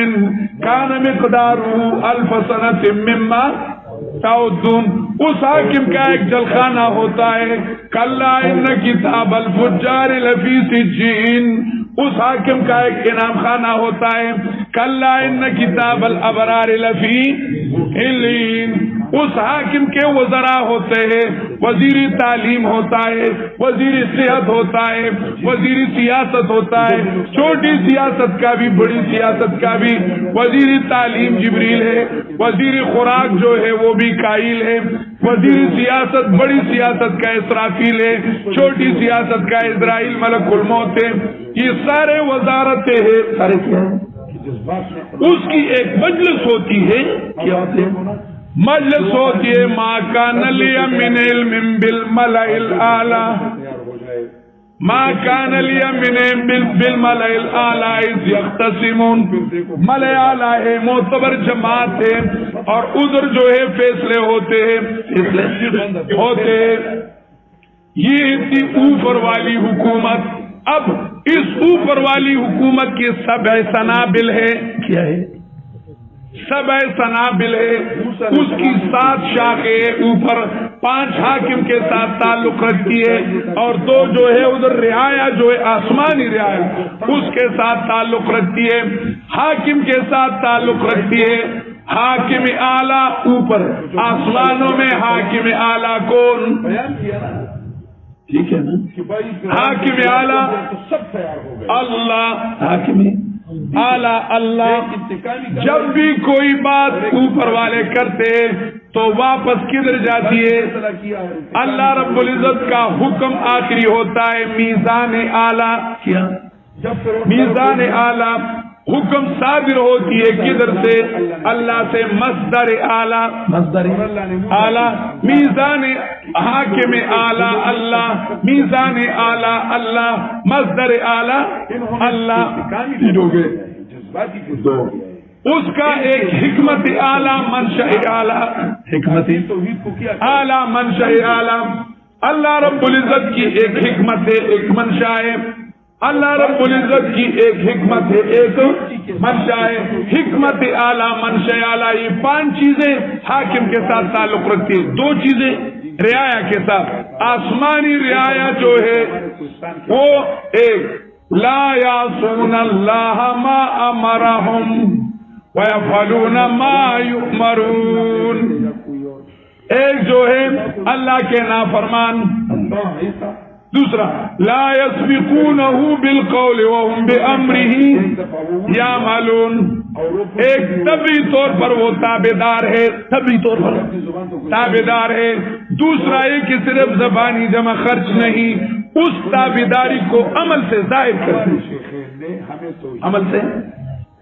كان مقداره 1000 سنة مما تعدون. اس حاکم کا ایک جلخانہ ہوتا ہے. کلا ان کتاب الفجار لفی سجین. اس حاکم کا ایک انعام خانہ ہوتا ہے. کلا ان کتاب الابرار لفی علین. اس حاکم کے وزراء ہوتے ہیں، وزیر تعلیم ہوتا ہے، وزیر صحت ہوتا ہے، وزیر سیاست ہوتا ہے، چھوٹی سیاست کا بھی بڑی سیاست کا بھی. وزیر تعلیم جبریل ہے، وزیر خوراک جو ہے وہ بھی کائل ہے، وزیر سیاست بڑی سیاست کا اسرافیل ہے، چھوٹی سیاست کا اسرائیل ملک الموت ہے. یہ سارے وزارتیں ہیں. سارے کیا ہیں؟ اس کی ایک مجلس ہوتی ہے. کیا ہوتے ہیں؟ مجلس ہوتی ہے. ما کان لی من علم بالملأ الاعلی. ما کان لی من علم بالملأ الاعلی اذ یختصمون. ملأ اعلی ہے، معتبر جماعت ہے، اور ادھر جو ہے فیصلے ہوتے ہیں. یہ تھی اوپر والی حکومت. اب اس اوپر والی حکومت کی 7 سنابل ہے. کیا ہے؟ 7 سنابل ہے. اس کی 7 شاخیں اوپر 5 حاکم کے ساتھ تعلق رکھتی ہے، اور 2 جو ہے ادھر رعایا جو ہے آسمانی رعایا اس کے ساتھ تعلق رکھتی ہے، حاکم کے ساتھ تعلق رکھتی ہے. حاکم اعلیٰ اوپر آسمانوں میں. حاکم اعلیٰ کون؟ ٹھیک ہے نا؟ حاکم اعلیٰ اللہ. حاکم اعلیٰ اللہ. جب بھی کوئی بات اوپر والے کرتے تو واپس کدھر جاتی ہے؟ اللہ رب العزت کا حکم آخری ہوتا ہے. میزان اعلیٰ. کیا میزان اعلیٰ حکم صادر ہوتی ہے کدھر سے؟ اللہ سے، مصدر اعلیٰ، مصدر اعلیٰ، میزان حاکم اعلیٰ اللہ، میزان اعلیٰ اللہ، مصدر اعلیٰ اللہ، اس کا ایک حکمت اعلیٰ، منشأ اعلیٰ، حکمت اعلیٰ، منشأ اعلیٰ، اللہ رب العزت کی ایک حکمت ہے، ایک منشا ہے، اللہ رب العزت کی ایک حکمت ہے، ایک منشا ہے، حکمت اعلیٰ، منشا اعلیٰ، یہ 5 چیزیں حاکم کے ساتھ تعلق رکھتی ہے۔ 2 چیزیں رعایا کے ساتھ، آسمانی رعایا جو ہے وہ ایک لا یعصون اللہ ما امرہم ویفعلون ما یؤمرون، ایک جو ہے اللہ کے نافرمان، دوسرا لا یسبقونہ بالقول وہم بامرہ یعملون، ایک طبعی طور پر وہ تابعدار ہے، طبعی طور پر تابعدار ہے، دوسرا یہ کہ صرف زبانی جمع خرچ نہیں، اس تابعداری کو عمل سے ظاہر کرتے، عمل سے۔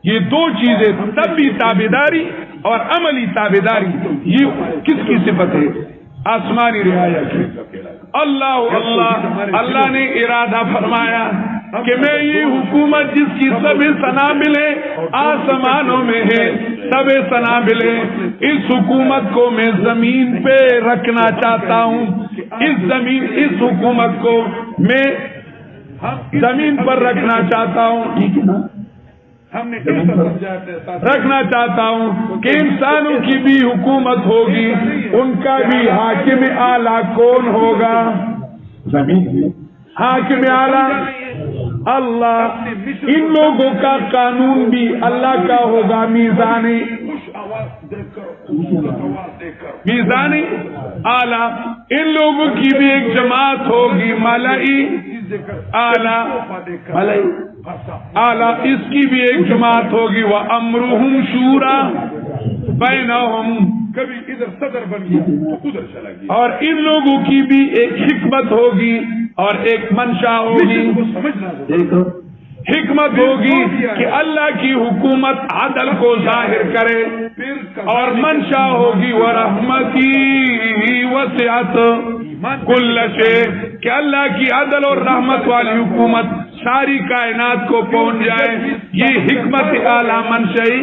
یہ 2 چیزیں، طبعی تابعداری اور عملی تابعداری، یہ کس کی صفت ہے؟ آسمانی رعایا کی۔ اللہ اللہ اللہ نے ارادہ فرمایا کہ میں یہ حکومت جس کی سب سنابل ہے آسمانوں میں ہے، سب سنابل ہے، اس حکومت کو میں زمین پہ رکھنا چاہتا ہوں، اس حکومت کو میں زمین پر رکھنا چاہتا ہوں، ٹھیک ہے نا؟ رکھنا چاہتا ہوں کہ انسانوں کی بھی حکومت ہوگی، ان کا بھی حاکم اعلیٰ کون ہوگا؟ زمین حاکم اعلیٰ اللہ، ان لوگوں کا قانون بھی اللہ کا ہوگا، میزانی اعلیٰ، ان لوگوں کی بھی ایک جماعت ہوگی، ملائی اعلیٰ، ملائی اعلیٰ، اس کی بھی ایک جماعت ہوگی، وَأَمْرُهُمْ شُورَى بَيْنَهُمْ، کبھی ادھر صدر بن گیا تو ادھر چلا گیا، اور ان لوگوں کی بھی ایک حکمت ہوگی اور ایک منشا ہوگی، ایک حکمت ہوگی کہ اللہ کی حکومت عدل کو ظاہر کرے، اور منشا ہوگی وَرَحْمَتِي وَسِعَتْ كُلَّ شَيْءٍ، کہ اللہ کی عدل اور رحمت والی حکومت ساری کائنات کو پہنچ جائے، یہ حکمت اعلیٰ، منشائی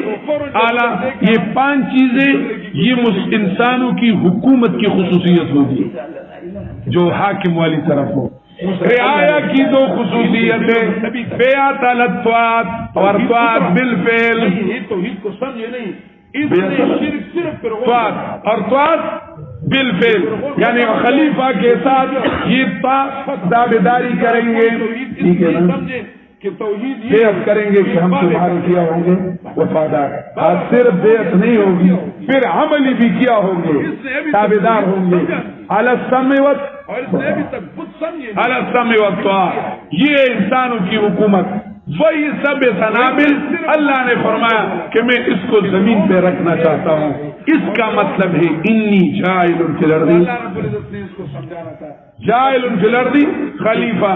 اعلیٰ، یہ 5 چیزیں یہ انسانوں کی حکومت کی خصوصیت ہوگی جو حاکم والی طرف ہو۔ رعایا کی 2 خصوصیتیں، بیعت الطاعت اور طاعت بالفعل، کو سمجھے نہیں، طاعت اور طاعت بالفعل، یعنی خلیفہ کے ساتھ یہ تابعداری کریں گے، ٹھیک ہے نا؟ بیعت کریں گے کہ ہم تمہارے کیا ہوں گے وفادار، آج صرف بیعت نہیں ہوگی، پھر عملی بھی کیا ہوں گے، تابعدار ہوں گے، علی السمع والطاعۃ، یہ انسانوں کی حکومت، وہی سب سنابل اللہ نے فرمایا کہ میں اس کو زمین پہ رکھنا چاہتا ہوں، اس کا مطلب ہے انی جاعل فی الارض، جاعل فی الارض خلیفہ،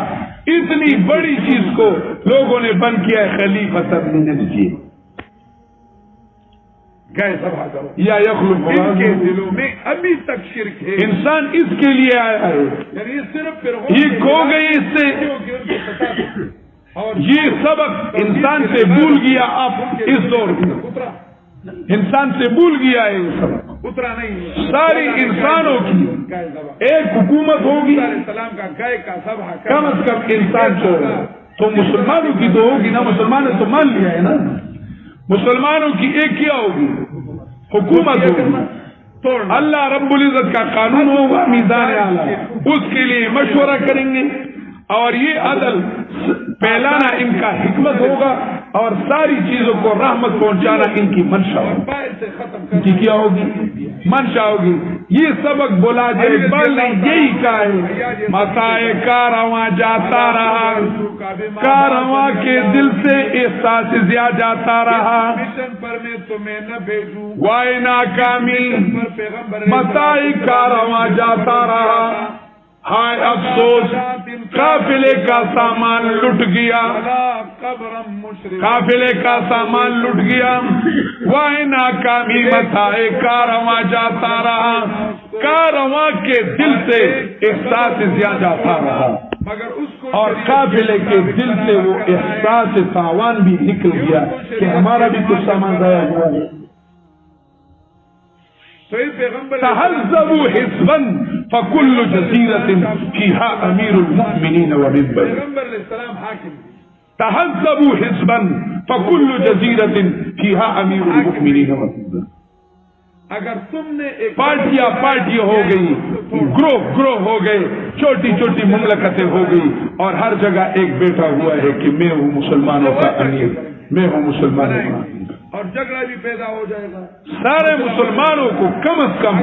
اتنی بڑی چیز کو لوگوں نے بند کیا ہے خلیفہ لیجیے گئے سبھا کرو یا یخلق، ان کے دلوں میں ابھی تک شرک ہے، انسان اس کے لیے آیا ہے، یعنی صرف یہ کھو گئی اس سے، یہ سبق انسان سے بھول گیا، اب اس دور میں انسان سے بھول گیا ہے، یہ سبق اترا نہیں، ساری انسانوں کی ایک حکومت ہوگی، کم از کم انسان تو مسلمانوں کی تو ہوگی نا، مسلمانوں تو مان لیا ہے نا، مسلمانوں کی ایک کیا ہوگی؟ حکومت ہوگی، اللہ رب العزت کا قانون ہوگا، میزان اعلیٰ، اس کے لیے مشورہ کریں گے، اور یہ عدل پھیلانا ان کا حکمت ہوگا، اور ساری چیزوں کو رحمت پہنچانا ان کی منشا ہوگی، ان کی کیا ہوگی؟ منشا ہوگی۔ یہ سبق بولا جائے اقبال نے یہی کہا ہے، مسائے کارواں جاتا رہا، کارواں کے دل سے احساس زیا جاتا رہا، وائے ناکامی مسائے کارواں جاتا رہا، ہائے افسوس قافلے کا سامان لٹ گیا، قافلے کا سامان لٹ گیا، وائے ناکامی متائے کارواں جاتا رہا، کارواں کے دل سے احساس زیادہ جاتا رہا، اور قافلے کے دل سے وہ احساس تاوان بھی نکل گیا کہ ہمارا بھی کچھ سامان ضائع ہوا ہے۔ تہذبوا حزبا فکل جزیرۃ فیہا امیر المؤمنین ومنبر، تہذبوا حزبا فکل جزیرۃ فیہا امیر المؤمنین ومنبر۔ اگر تم نے ایک پارٹیاں ہو گئی، گروہ ہو گئے، چھوٹی چھوٹی مملکتیں ہو گئی، اور ہر جگہ ایک بیٹا ہوا ہے کہ میں ہوں مسلمانوں کا امیر، میں ہوں مسلمانوں کا امیر، اور جھگڑا بھی پیدا ہو جائے گا۔ سارے مسلمانوں کو کم از کم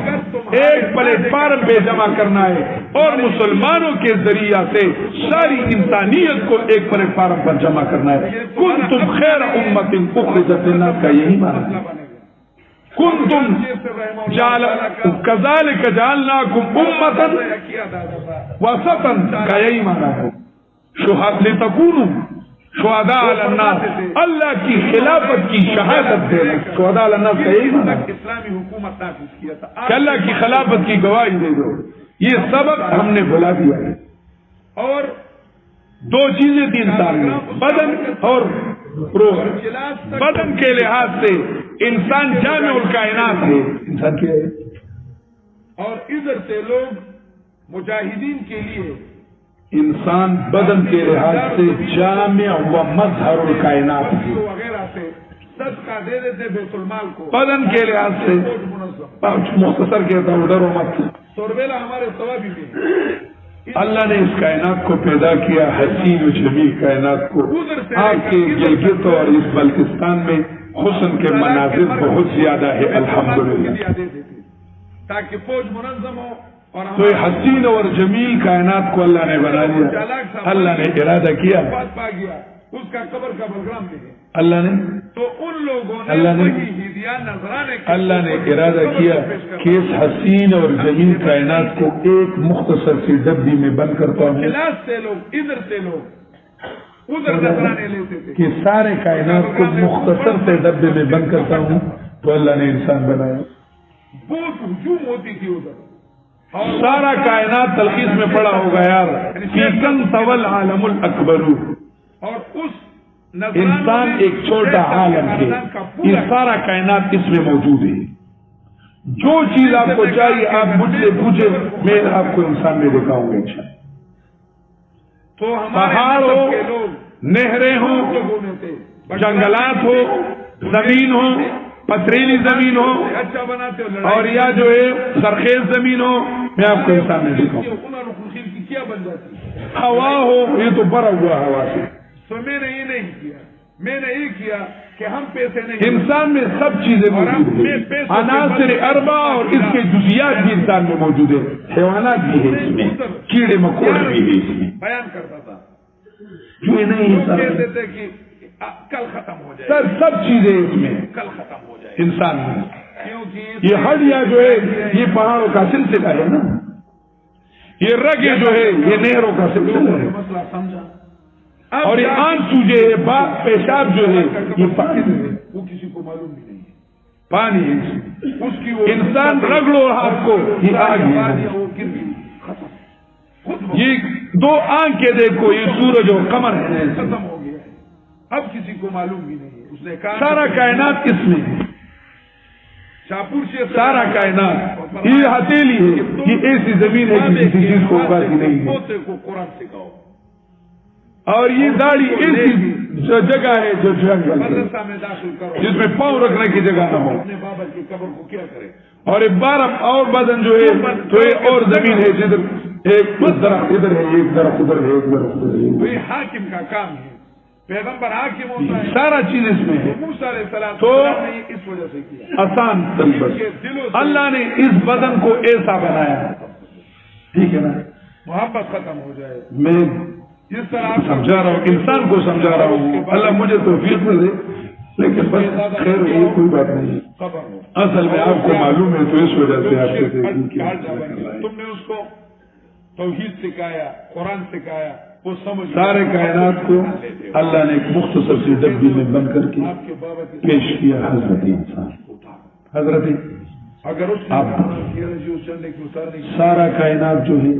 ایک پلیٹ فارم پہ جمع کرنا ہے، اور مسلمانوں کے ذریعہ سے ساری انسانیت کو ایک پلیٹ فارم پر جمع کرنا ہے۔ کنتم خیر امت اخرجت للناس کا یہی معنی ہے، کنتم کذالک جعلناکم امۃ وسطا کا یہی معنی ہے، لتکونوا شہداء علی الناس، اللہ کی خلافت کی شہادت دینا، شہداء علی الناس کا یہی معنی ہے، اسلامی حکومت نافذ کیا تھا کہ اللہ کی خلافت کی گواہی دے دو۔ یہ سبق ہم نے بھلا دیا ہے۔ اور دو چیزیں تھی انسان میں، بدن اور روح۔ بدن کے لحاظ سے انسان جامع الکائنات ہے، انسان کیا ہے؟ اور ادھر سے لوگ مجاہدین کے لیے انسان بدن کے لحاظ سے جامع و مظہر الکائنات ہے، وغیرہ سے صدقہ دے دیتے بیت المال کو۔ بدن کے لحاظ سے مختصر کہتا ہوں، ڈرو مت۔ سوربیلا ہمارے ثوابی میں اللہ نے اس کائنات کو پیدا کیا، حسین و جمیل کائنات کو۔ آپ کے گلگت اور اس بلتستان میں حسن کے مناظر بہت زیادہ ہے الحمدللہ، تاکہ فوج منظم ہو۔ اور تو یہ حسین اور جمیل کائنات کو اللہ نے بنا دیا، اللہ نے ارادہ کیا، اس کا قبر کا بلگرام بھی ہے، اللہ نے تو ان لوگوں نے اللہ نے ارادہ کیا کہ اس حسین اور جمیل کائنات کو ایک مختصر سی ڈبی میں بند کرتا ہوں، سے لوگ ادھر سے لوگ ادھر نظرانے لیتے تھے کہ سارے کائنات کو مختصر سے ڈبے میں بند کرتا ہوں، تو اللہ نے انسان بنایا۔ بہت ہجوم ہوتی تھی ادھر، سارا کائنات تلخیص میں پڑا ہوگا یار، فیکن طول عالم الاکبر، اور اس انسان ایک چھوٹا عالم ہے، یہ سارا کائنات اس میں موجود ہے۔ جو چیز آپ کو چاہیے آپ مجھ سے پوچھے، میں آپ کو انسان میں دکھاؤں گا۔ تو پہاڑ ہو، نہریں ہوں، جنگلات ہو، زمین ہو، پتریلی زمین ہو، اچھا بناتے اور یا جو ہے سرخیز زمین ہو، میں آپ کو انسان میں دکھاؤں گا۔ کی کیا بن جاتی، ہوا ہو، یہ تو بھرا ہوا ہوا سے۔ تو میں نے یہ نہیں کیا، میں نے یہ کیا کہ ہم پیسے نہیں، انسان میں سب چیزیں موجود ہیں، عناصر اربع اور اس کے جزیات بھی انسان میں موجود ہے، حیوانات بھی ہے اس میں، کیڑے مکوڑے بھی ہے اس میں، بیان کرتا تھا جو نہیں کہتے تھے کہ کل ختم ہو جائے، سر سب چیزیں اس میں کل ختم ہو جائے انسان میں۔ کیونکہ یہ ہڈیاں جو ہے یہ پہاڑوں کا سلسلہ ہے نا، یہ رگیں جو ہے یہ نہروں کا سلسلہ ہے، مسئلہ سمجھا، اور یہ آنسو جو ہے پیشاب جو ہے یہ پانی ہے، وہ کسی کو معلوم بھی نہیں ہے، پانی ہے اس میں۔ اس کی وہ انسان رگڑو ہاتھ کو، یہ آگ ہے، وہ گر گئی، ختم، خود یہ دو آنکھیں دیکھو، یہ سورج اور قمر ہے، ختم ہو گیا ہے، اب کسی کو معلوم بھی نہیں ہے۔ اس نے کہا سارا کائنات کس میں ہے؟ شاپور سے سارا کائنات یہ ہتھیلی ہے، یہ ایسی زمین ہے کہ کسی چیز کو اگاتی نہیں ہے، پوتے کو قرآن سکھاؤ، اور یہ داڑھی ایسی جگہ ہے جو جنگل ہے، مدرسہ میں داخل کرو، جس میں پاؤں رکھنے کی جگہ نہ ہو، اپنے بابا کی قبر کو کیا کرے، اور ایک بار اور بدن جو ہے تو ایک اور زمین ہے جدھر ایک درخت ادھر ہے، ایک درخت ادھر ہے، ایک درخت ادھر ہے، تو یہ حاکم کا کام ہے، پیغمبر حاکم ہوتا ہے، سارا چیز اس میں ہے، موسیٰ علیہ السلام تو نے اس وجہ سے کیا، آسان طریقہ اللہ نے اس بدن کو ایسا بنایا، ٹھیک ہے نا، محبت ختم ہو جائے، میں جس طرح سمجھا رہا ہوں، انسان کو سمجھا رہا ہوں، اللہ مجھے توفیق نہ دے، لیکن بس خیر یہ کوئی بات نہیں، خبر ہو، اصل میں آپ کو معلوم ہے تو اس وجہ سے آپ سے تم نے اس کو توحید سکھایا، قرآن سکھایا، وہ سمجھ سارے کائنات کو اللہ نے ایک مختصر سی ڈبی میں بند کر کے آپ کے بابا کے پیش کیا حضرت انسان، حضرت اگر اس سارا کائنات جو ہے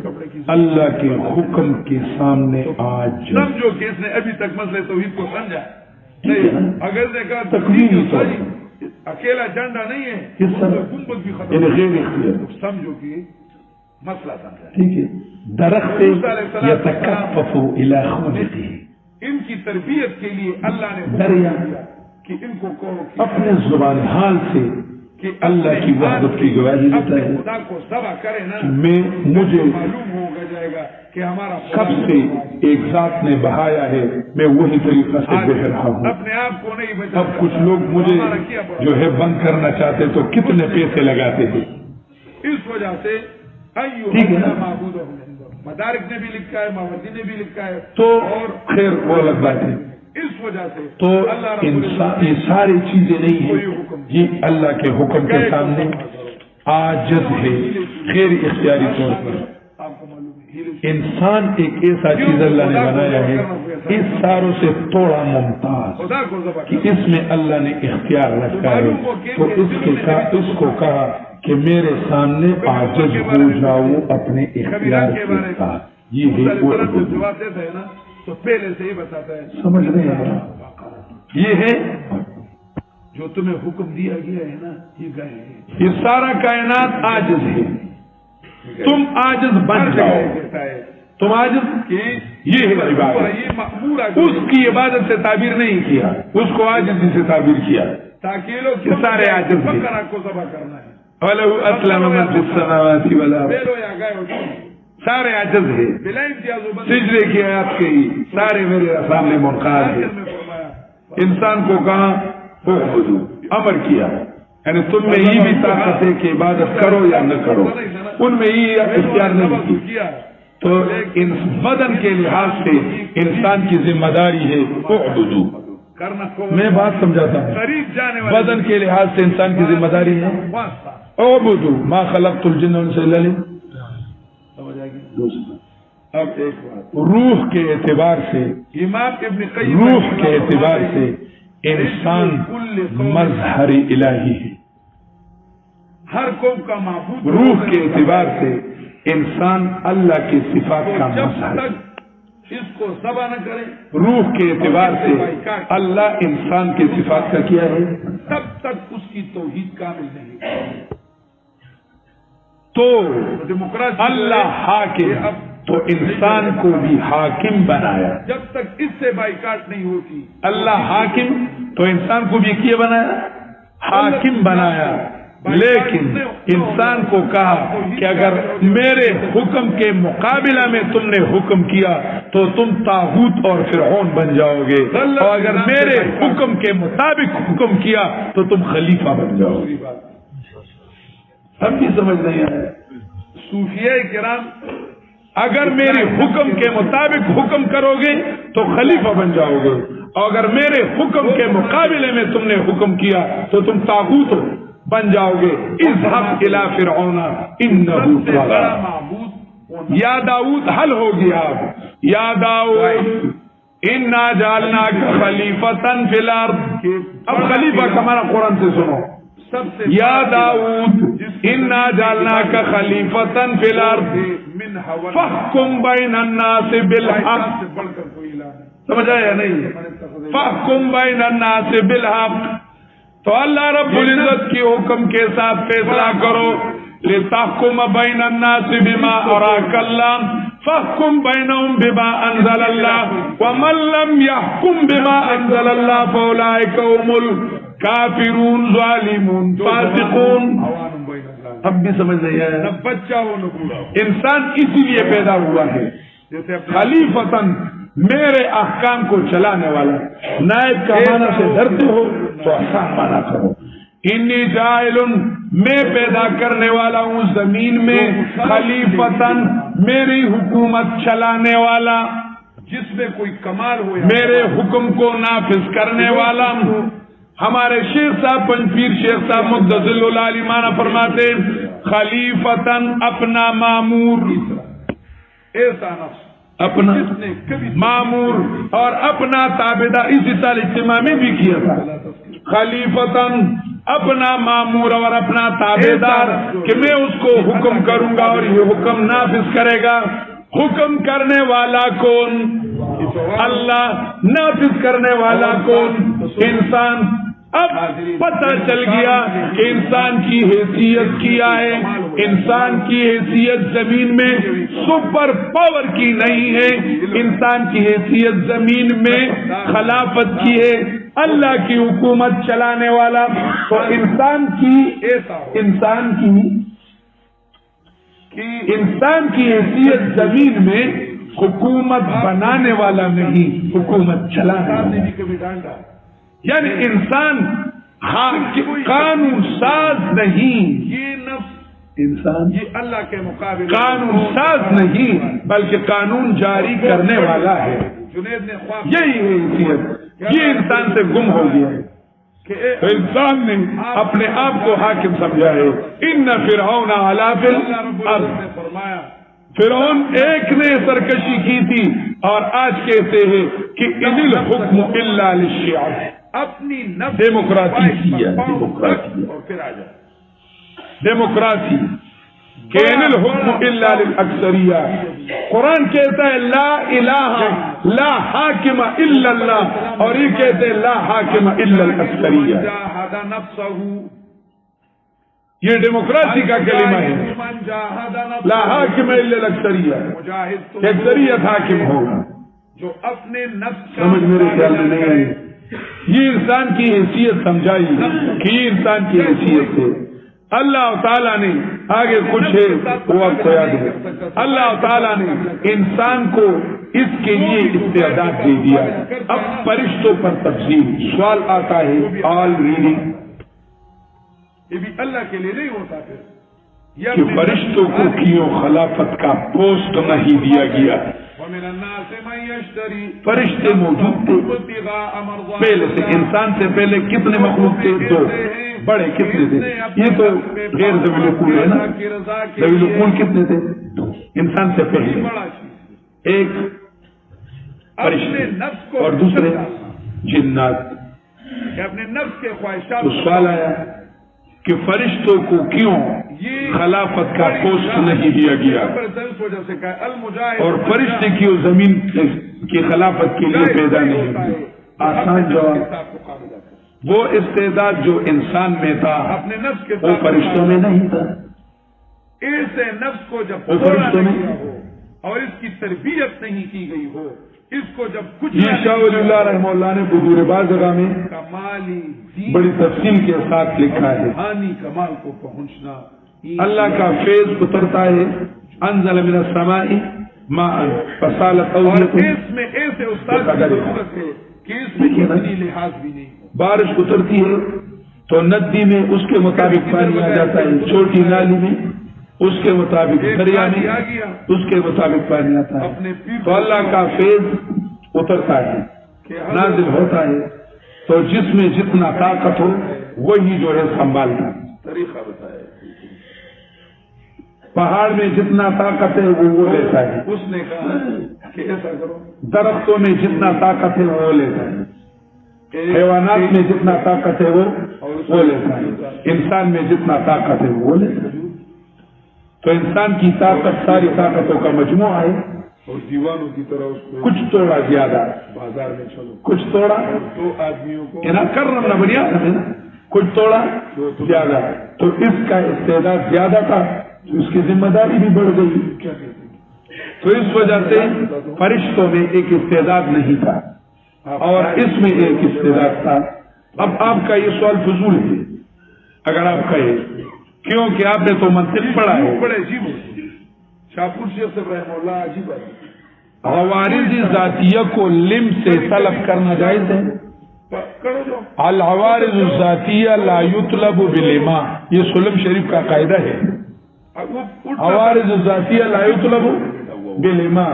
اللہ کے حکم کے سامنے آج سمجھو کہ اس نے ابھی تک مسئلہ توحید کو سمجھا نہیں. اگر نے کہا تکمیلی طور اکیلا جھنڈا نہیں ہے، کس طرح گنبد بھی ختم، یعنی غیر اختیار، سمجھو کہ مسئلہ سمجھا. ٹھیک ہے. درخت یتکفف الی خلقہ، ان کی تربیت کے لیے اللہ نے دریا کہ ان کو کہو کہ اپنے زبان حال سے کہ اللہ کی وحدت کی گواہی دیتا اپنے ہے. خدا کو ذبح کرے نا، مجھے معلوم ہو جائے گا کہ ہمارا سب سے ایک ذات نے بہایا ہے، میں وہی طریقہ سے بہ رہا ہوں. اپنے آپ کو نہیں بچا. اب کچھ لوگ مجھے جو ہے بند کرنا چاہتے تو کتنے پیسے لگاتے تھے. اس وجہ سے ٹھیک ہے نا؟ مدارک نے بھی لکھا ہے، ماوردی نے بھی لکھا ہے، تو خیر وہ الگ بات ہے. اس وجہ سے تو انسان یہ ساری چیزیں نہیں ہیں، یہ اللہ کے حکم کے سامنے عاجز ہے. غیر اختیاری طور پر آپ کو معلوم ہے انسان ایک ایسا چیز اللہ نے بنایا ہے اس ساروں سے تھوڑا ممتاز خدا کو ذبح کہ اس میں اللہ نے اختیار رکھا ہے. تو اس کو کہا کہ میرے سامنے عاجز ہو جاؤ اپنے اختیار کے ساتھ. یہ ہے وہ جواب دیتا ہے نا تو پہلے سے ہی بتاتا ہے، سمجھ رہے ہیں. یہ ہے جو تمہیں حکم دیا گیا ہے نا، یہ گئے ہیں. یہ سارا کائنات عاجز ہے، تم عاجز بن جاؤ. تم عاجز، یہ ہے عبادت. یہ مأمور ہے، اس کی عبادت سے تعبیر نہیں کیا، اس کو عاجزی سے تعبیر کیا تاکہ لوگ یہ سارے عاجز ہیں. فقر کو ذبح کرنا ہے. وَلَوْ أَسْلَمَ مَنْ فِي السَّمَاوَاتِ وَالْأَرْضِ، بیلو یا گائے ہو سارے عاجز ہیں. بلا امتیاز و بند سجدے کی آیات کہی، سارے میرے سامنے منقاد ہیں. میں فرمایا انسان کو کہا اعبدوا، امر کیا، یعنی تم میں یہ بھی طاقت ہے کہ عبادت کرو یا نہ کرو. ان میں یہ اختیار نہیں کی. کیا تو بدن کے لحاظ سے انسان کی ذمہ داری ہے اعبدوا. کرنا کو میں بات سمجھاتا ہوں. قریب جانے والے بدن کے لحاظ سے انسان کی ذمہ داری ہے واسطہ اعبدوا ما خلقت الجن والانس الا ليعبدون. سمجھ آئے گی. اب ایک بات، روح کے اعتبار سے، امام ابن قیم روح کے اعتبار سے انسان مظہر الہی ہے. ہر قوم کا معبود روح کے اعتبار سے انسان اللہ کی صفات کا جب مظہر ہے. تک اس کو ذبح نہ کرے، روح کے اعتبار سے اللہ انسان کی صفات کا کیا ہے، تب تک اس کی توحید کامل نہیں. تو ڈیموکریسی اللہ حاکم، تو انسان کو بھی حاکم بنایا. جب تک اس سے بائیکاٹ نہیں ہوتی، اللہ حاکم تو انسان کو بھی کیا بنایا، حاکم بنایا. لیکن انسان کو کہا کہ اگر میرے حکم کے مقابلہ میں تم نے حکم کیا تو تم طاغوت اور فرعون بن جاؤ گے، اور اگر میرے حکم کے مطابق حکم کیا تو تم خلیفہ بن جاؤ گے. اب بھی سمجھ نہیں آیا. صوفیاء کرام اگر میرے حکم کے مطابق حکم کرو گے تو خلیفہ بن جاؤ گے، اور اگر میرے حکم کے مقابلے میں تم نے حکم کیا تو تم طاغوت بن جاؤ گے. اذهب الى فرعون انه طغى. معبود یا داؤد حل ہو گیا. یا داؤد انا جعلناک خلیفۃ فی الارض. اب خلیفہ کا معنی قرآن سے سنو. سب سے یا داؤد انا جعلناک خلیفۃ فی الارض فاحکم بین الناس بالحق. سے بڑھ کر کوئی الہ نہیں. سمجھ آیا نہیں؟ فاحکم بین الناس بالحق. تو اللہ رب العزت کی حکم کے ساتھ فیصلہ کرو. لتحکم بین الناس بما اراک اللہ فاحکم بینہم بما انزل اللہ ومن لم یحکم بما انزل اللہ فاولئک هم الکافرون ظالمون فاسقون. اب بھی سمجھ نہیں آیا. نہ بچہ ہو نہ بوڑھا ہو. انسان اسی لیے پیدا ہوا ہے جیسے خلیفتاً، میرے احکام کو چلانے والا. نائب کا معنی سے ڈرتے ہو تو احکام مانا کرو. انی جاعل، میں پیدا کرنے والا ہوں زمین میں خلیفتاً، میری حکومت چلانے والا، جس میں کوئی کمال ہو میرے حکم کو نافذ کرنے والا. ہمارے شیخ صاحب پنجپیر شیخ صاحب مقدس اللہ علی مانا فرماتے خلیفتاً اپنا معمور. ایسا نفس اپنا جس نے کبھی معمور اور اپنا تابعدار، اسی سال اجتماع میں بھی کیا تھا، خلیفتاً اپنا معمور اور اپنا تابعدار کہ میں اس کو حکم کروں گا اور یہ حکم نافذ کرے گا۔ حکم کرنے والا کون؟ اللہ۔ نافذ کرنے والا کون؟ انسان۔ اب پتہ چل گیا کہ انسان کی حیثیت کیا ہے۔ انسان کی حیثیت زمین میں سپر پاور کی نہیں ہے، انسان کی حیثیت زمین میں خلافت کی ہے، اللہ کی حکومت چلانے والا۔ تو انسان کی حیثیت زمین میں حکومت بنانے والا نہیں، حکومت چلانے والا، یعنی انسان قانون ساز نہیں۔ یہ نفس انسان یہ اللہ کے مقابلے قانون ساز نہیں بلکہ قانون جاری کرنے والا ہے۔ جنید نے خواب یہی ہے حیثیت، یہ انسان سے گم ہو گیا ہے۔ تو انسان نے اپنے آپ کو حاکم سمجھا ہے۔ ان فرعون علا فی الارض، نے فرمایا فرعون ایک نے سرکشی کی تھی اور آج کہتے ہیں کہ ان الحکم الا للشعب، اپنی نفس ڈیموکراسی کیا، ڈیموکراسی، اور پھر آ جائے ڈیموکراسی کہ ان الحکم الا للاکثریہ۔ قرآن کہتا ہے لا الہ لا حاکم الا اللہ، اور یہ کہتے ہیں لا حاکم الا الاکثریہ۔ جاہد نفسہ، یہ ڈیموکراسی کا کلمہ ہے، من جاہد لا نفسہ، حاکم الا الاکثریہ، مجاہد تو اکثریت حاکم ہوگا۔ جو اپنے نفس کا سمجھ میرے خیال میں نہیں آئی۔ یہ انسان کی حیثیت سمجھائی کہ یہ انسان کی حیثیت ہے۔ اللہ تعالیٰ نے آگے کچھ ہے وہ آپ کو یاد ہے، اللہ تعالیٰ نے انسان کو اس کے لیے استعداد دے دیا۔ اب فرشتوں پر تفصیل سوال آتا ہے، آل ریڈنگ، یہ بھی اللہ کے لیے نہیں ہوتا پھر کہ فرشتوں کو کیوں خلافت کا پوسٹ نہیں دیا گیا؟ ومن الناس من یشتری فرشتے موجود تھے ابتغاء مرضات پہلے سے، انسان سے پہلے کتنے مخلوق تھے؟ دو۔ بڑے کتنے تھے؟ یہ تو غیر ذوی العقول ہے نا، ذوی العقول کتنے تھے؟ دو۔ انسان سے پہلے بڑا چیز ایک اپنے فرشتے نفس کو اور دوسرے جنات۔ کہ اپنے نفس کے خواہشات تو سوال آیا کہ فرشتوں کو کیوں خلافت کا پوسٹ نہیں دیا گیا، وجہ سے کہا المجاہد، اور فرشتے کیوں زمین کی خلافت کے لیے پیدا نہیں ہوئے؟ آسان جواب، وہ استعداد جو انسان میں تھا اپنے نفس کے وہ فرشتوں میں نہیں تھا۔ ایسے نفس کو جب وہ فرشتوں میں نہیں ہو اور اس کی تربیت نہیں کی گئی ہو، اس کو جب کچھ یہ شاہ ولی اللہ رحمہ اللہ نے بدور باز جگہ میں کمالی بڑی تفصیل کے ساتھ لکھا ہے۔ روحانی کمال کو پہنچنا، اللہ کا فیض اترتا ہے، انزل من السماء ماء فسالت اور اودیۃ، اس میں ایسے استاد کی ضرورت ہے کہ اس میں اتنی لحاظ بھی نہیں ہو۔ بارش اترتی ہے تو ندی میں اس کے مطابق پانی آ جاتا ہے، چھوٹی نالی میں اس کے مطابق، دریا میں اس کے مطابق پانی آتا ہے۔ تو اللہ کا فیض اترتا ہے، نازل ہوتا ہے، تو جس میں جتنا طاقت ہو وہی جو ہے سنبھالنا۔ طریقہ بتایا پہاڑ میں جتنا طاقت ہے وہ لیتا ہے، اس نے کہا کہ ایسا کرو، درختوں میں جتنا طاقت ہے وہ لیتا ہے، حیوانات میں جتنا طاقت ہے وہ لیتا ہے، انسان میں جتنا طاقت ہے وہ لیتا ہے۔ تو انسان کی طاقت ساری طاقتوں کا مجموعہ ہے، اور دیوانوں کی طرح اس کو کچھ توڑا زیادہ، بازار میں چلو، کچھ توڑا دو آدمیوں کو کرنا نہ بنیاد ہے نا، کچھ توڑا زیادہ، تو اس کا استعداد زیادہ تھا، اس کی ذمہ داری بھی بڑھ گئی۔ کیا کہتے ہیں؟ تو اس وجہ سے فرشتوں میں ایک استعداد نہیں تھا اور اس میں ایک استعداد تھا۔ اب آپ کا یہ سوال فضول ہے اگر آپ کہیں، کیونکہ آپ نے تو منطق پڑھا ہے۔ بڑے عجیب ہوتے ہیں، شاپور شیخ سے رحمہ اللہ عجیب ہے، عوارض ذاتیہ کو لم سے طلب کرنا جائز ہے؟ کرو جو العوارض الذاتیہ لا یطلب بالما، یہ سلم شریف کا قاعدہ ہے۔ عوارض الذاتیہ لا یطلب بالما۔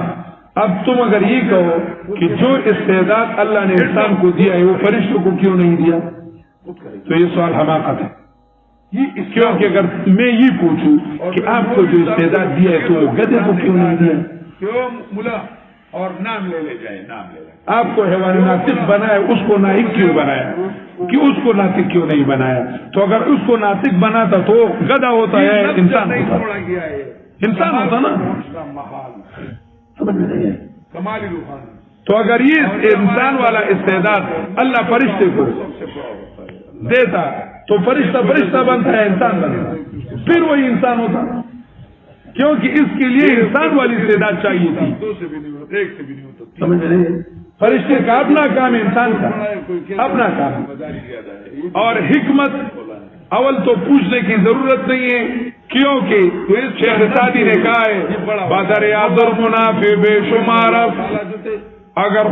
اب تم اگر یہ کہو کہ جو استعداد اللہ نے انسان کو دیا ہے وہ فرشتوں کو کیوں نہیں دیا، تو یہ سوال حماقت ہے۔ کیونکہ اگر میں یہ پوچھوں کہ آپ کو جو استعداد دیا ہے تو وہ گدھے کو کیوں نہیں دیا، کیوں ملا اور نام لے جائے، نام لے جائے. آپ کو حیوان ناطق بنایا، اس کو ناطق کیوں بنایا؟ کہ اس کو ناطق کیوں نہیں بنایا؟ تو اگر اس کو ناطق بناتا تو گدھا ہوتا ہے، انسان ہوتا، چھوڑا گیا ہے، انسان ہوتا نا. محال سمجھ میں نہیں ہے؟ کمالی روحانی. تو اگر یہ انسان والا استعداد اللہ فرشتے کو دیتا تو فرشتہ بنتا ہے، انسان بنتا ہے، پھر وہی انسان ہوتا، کیونکہ اس کے لیے انسان والی استعداد چاہیے تھی. دو سے بھی نہیں ہوتا، ایک سے بھی نہیں ہوتا. سمجھ میں نہیں ہے؟ فرشتے کا اپنا کام، انسان کا اپنا کام. اور حکمت اول تو پوچھنے کی ضرورت نہیں ہے، کیونکہ شیخ سعدی نے کہا ہے بدر یا در منافع بے شمار اگر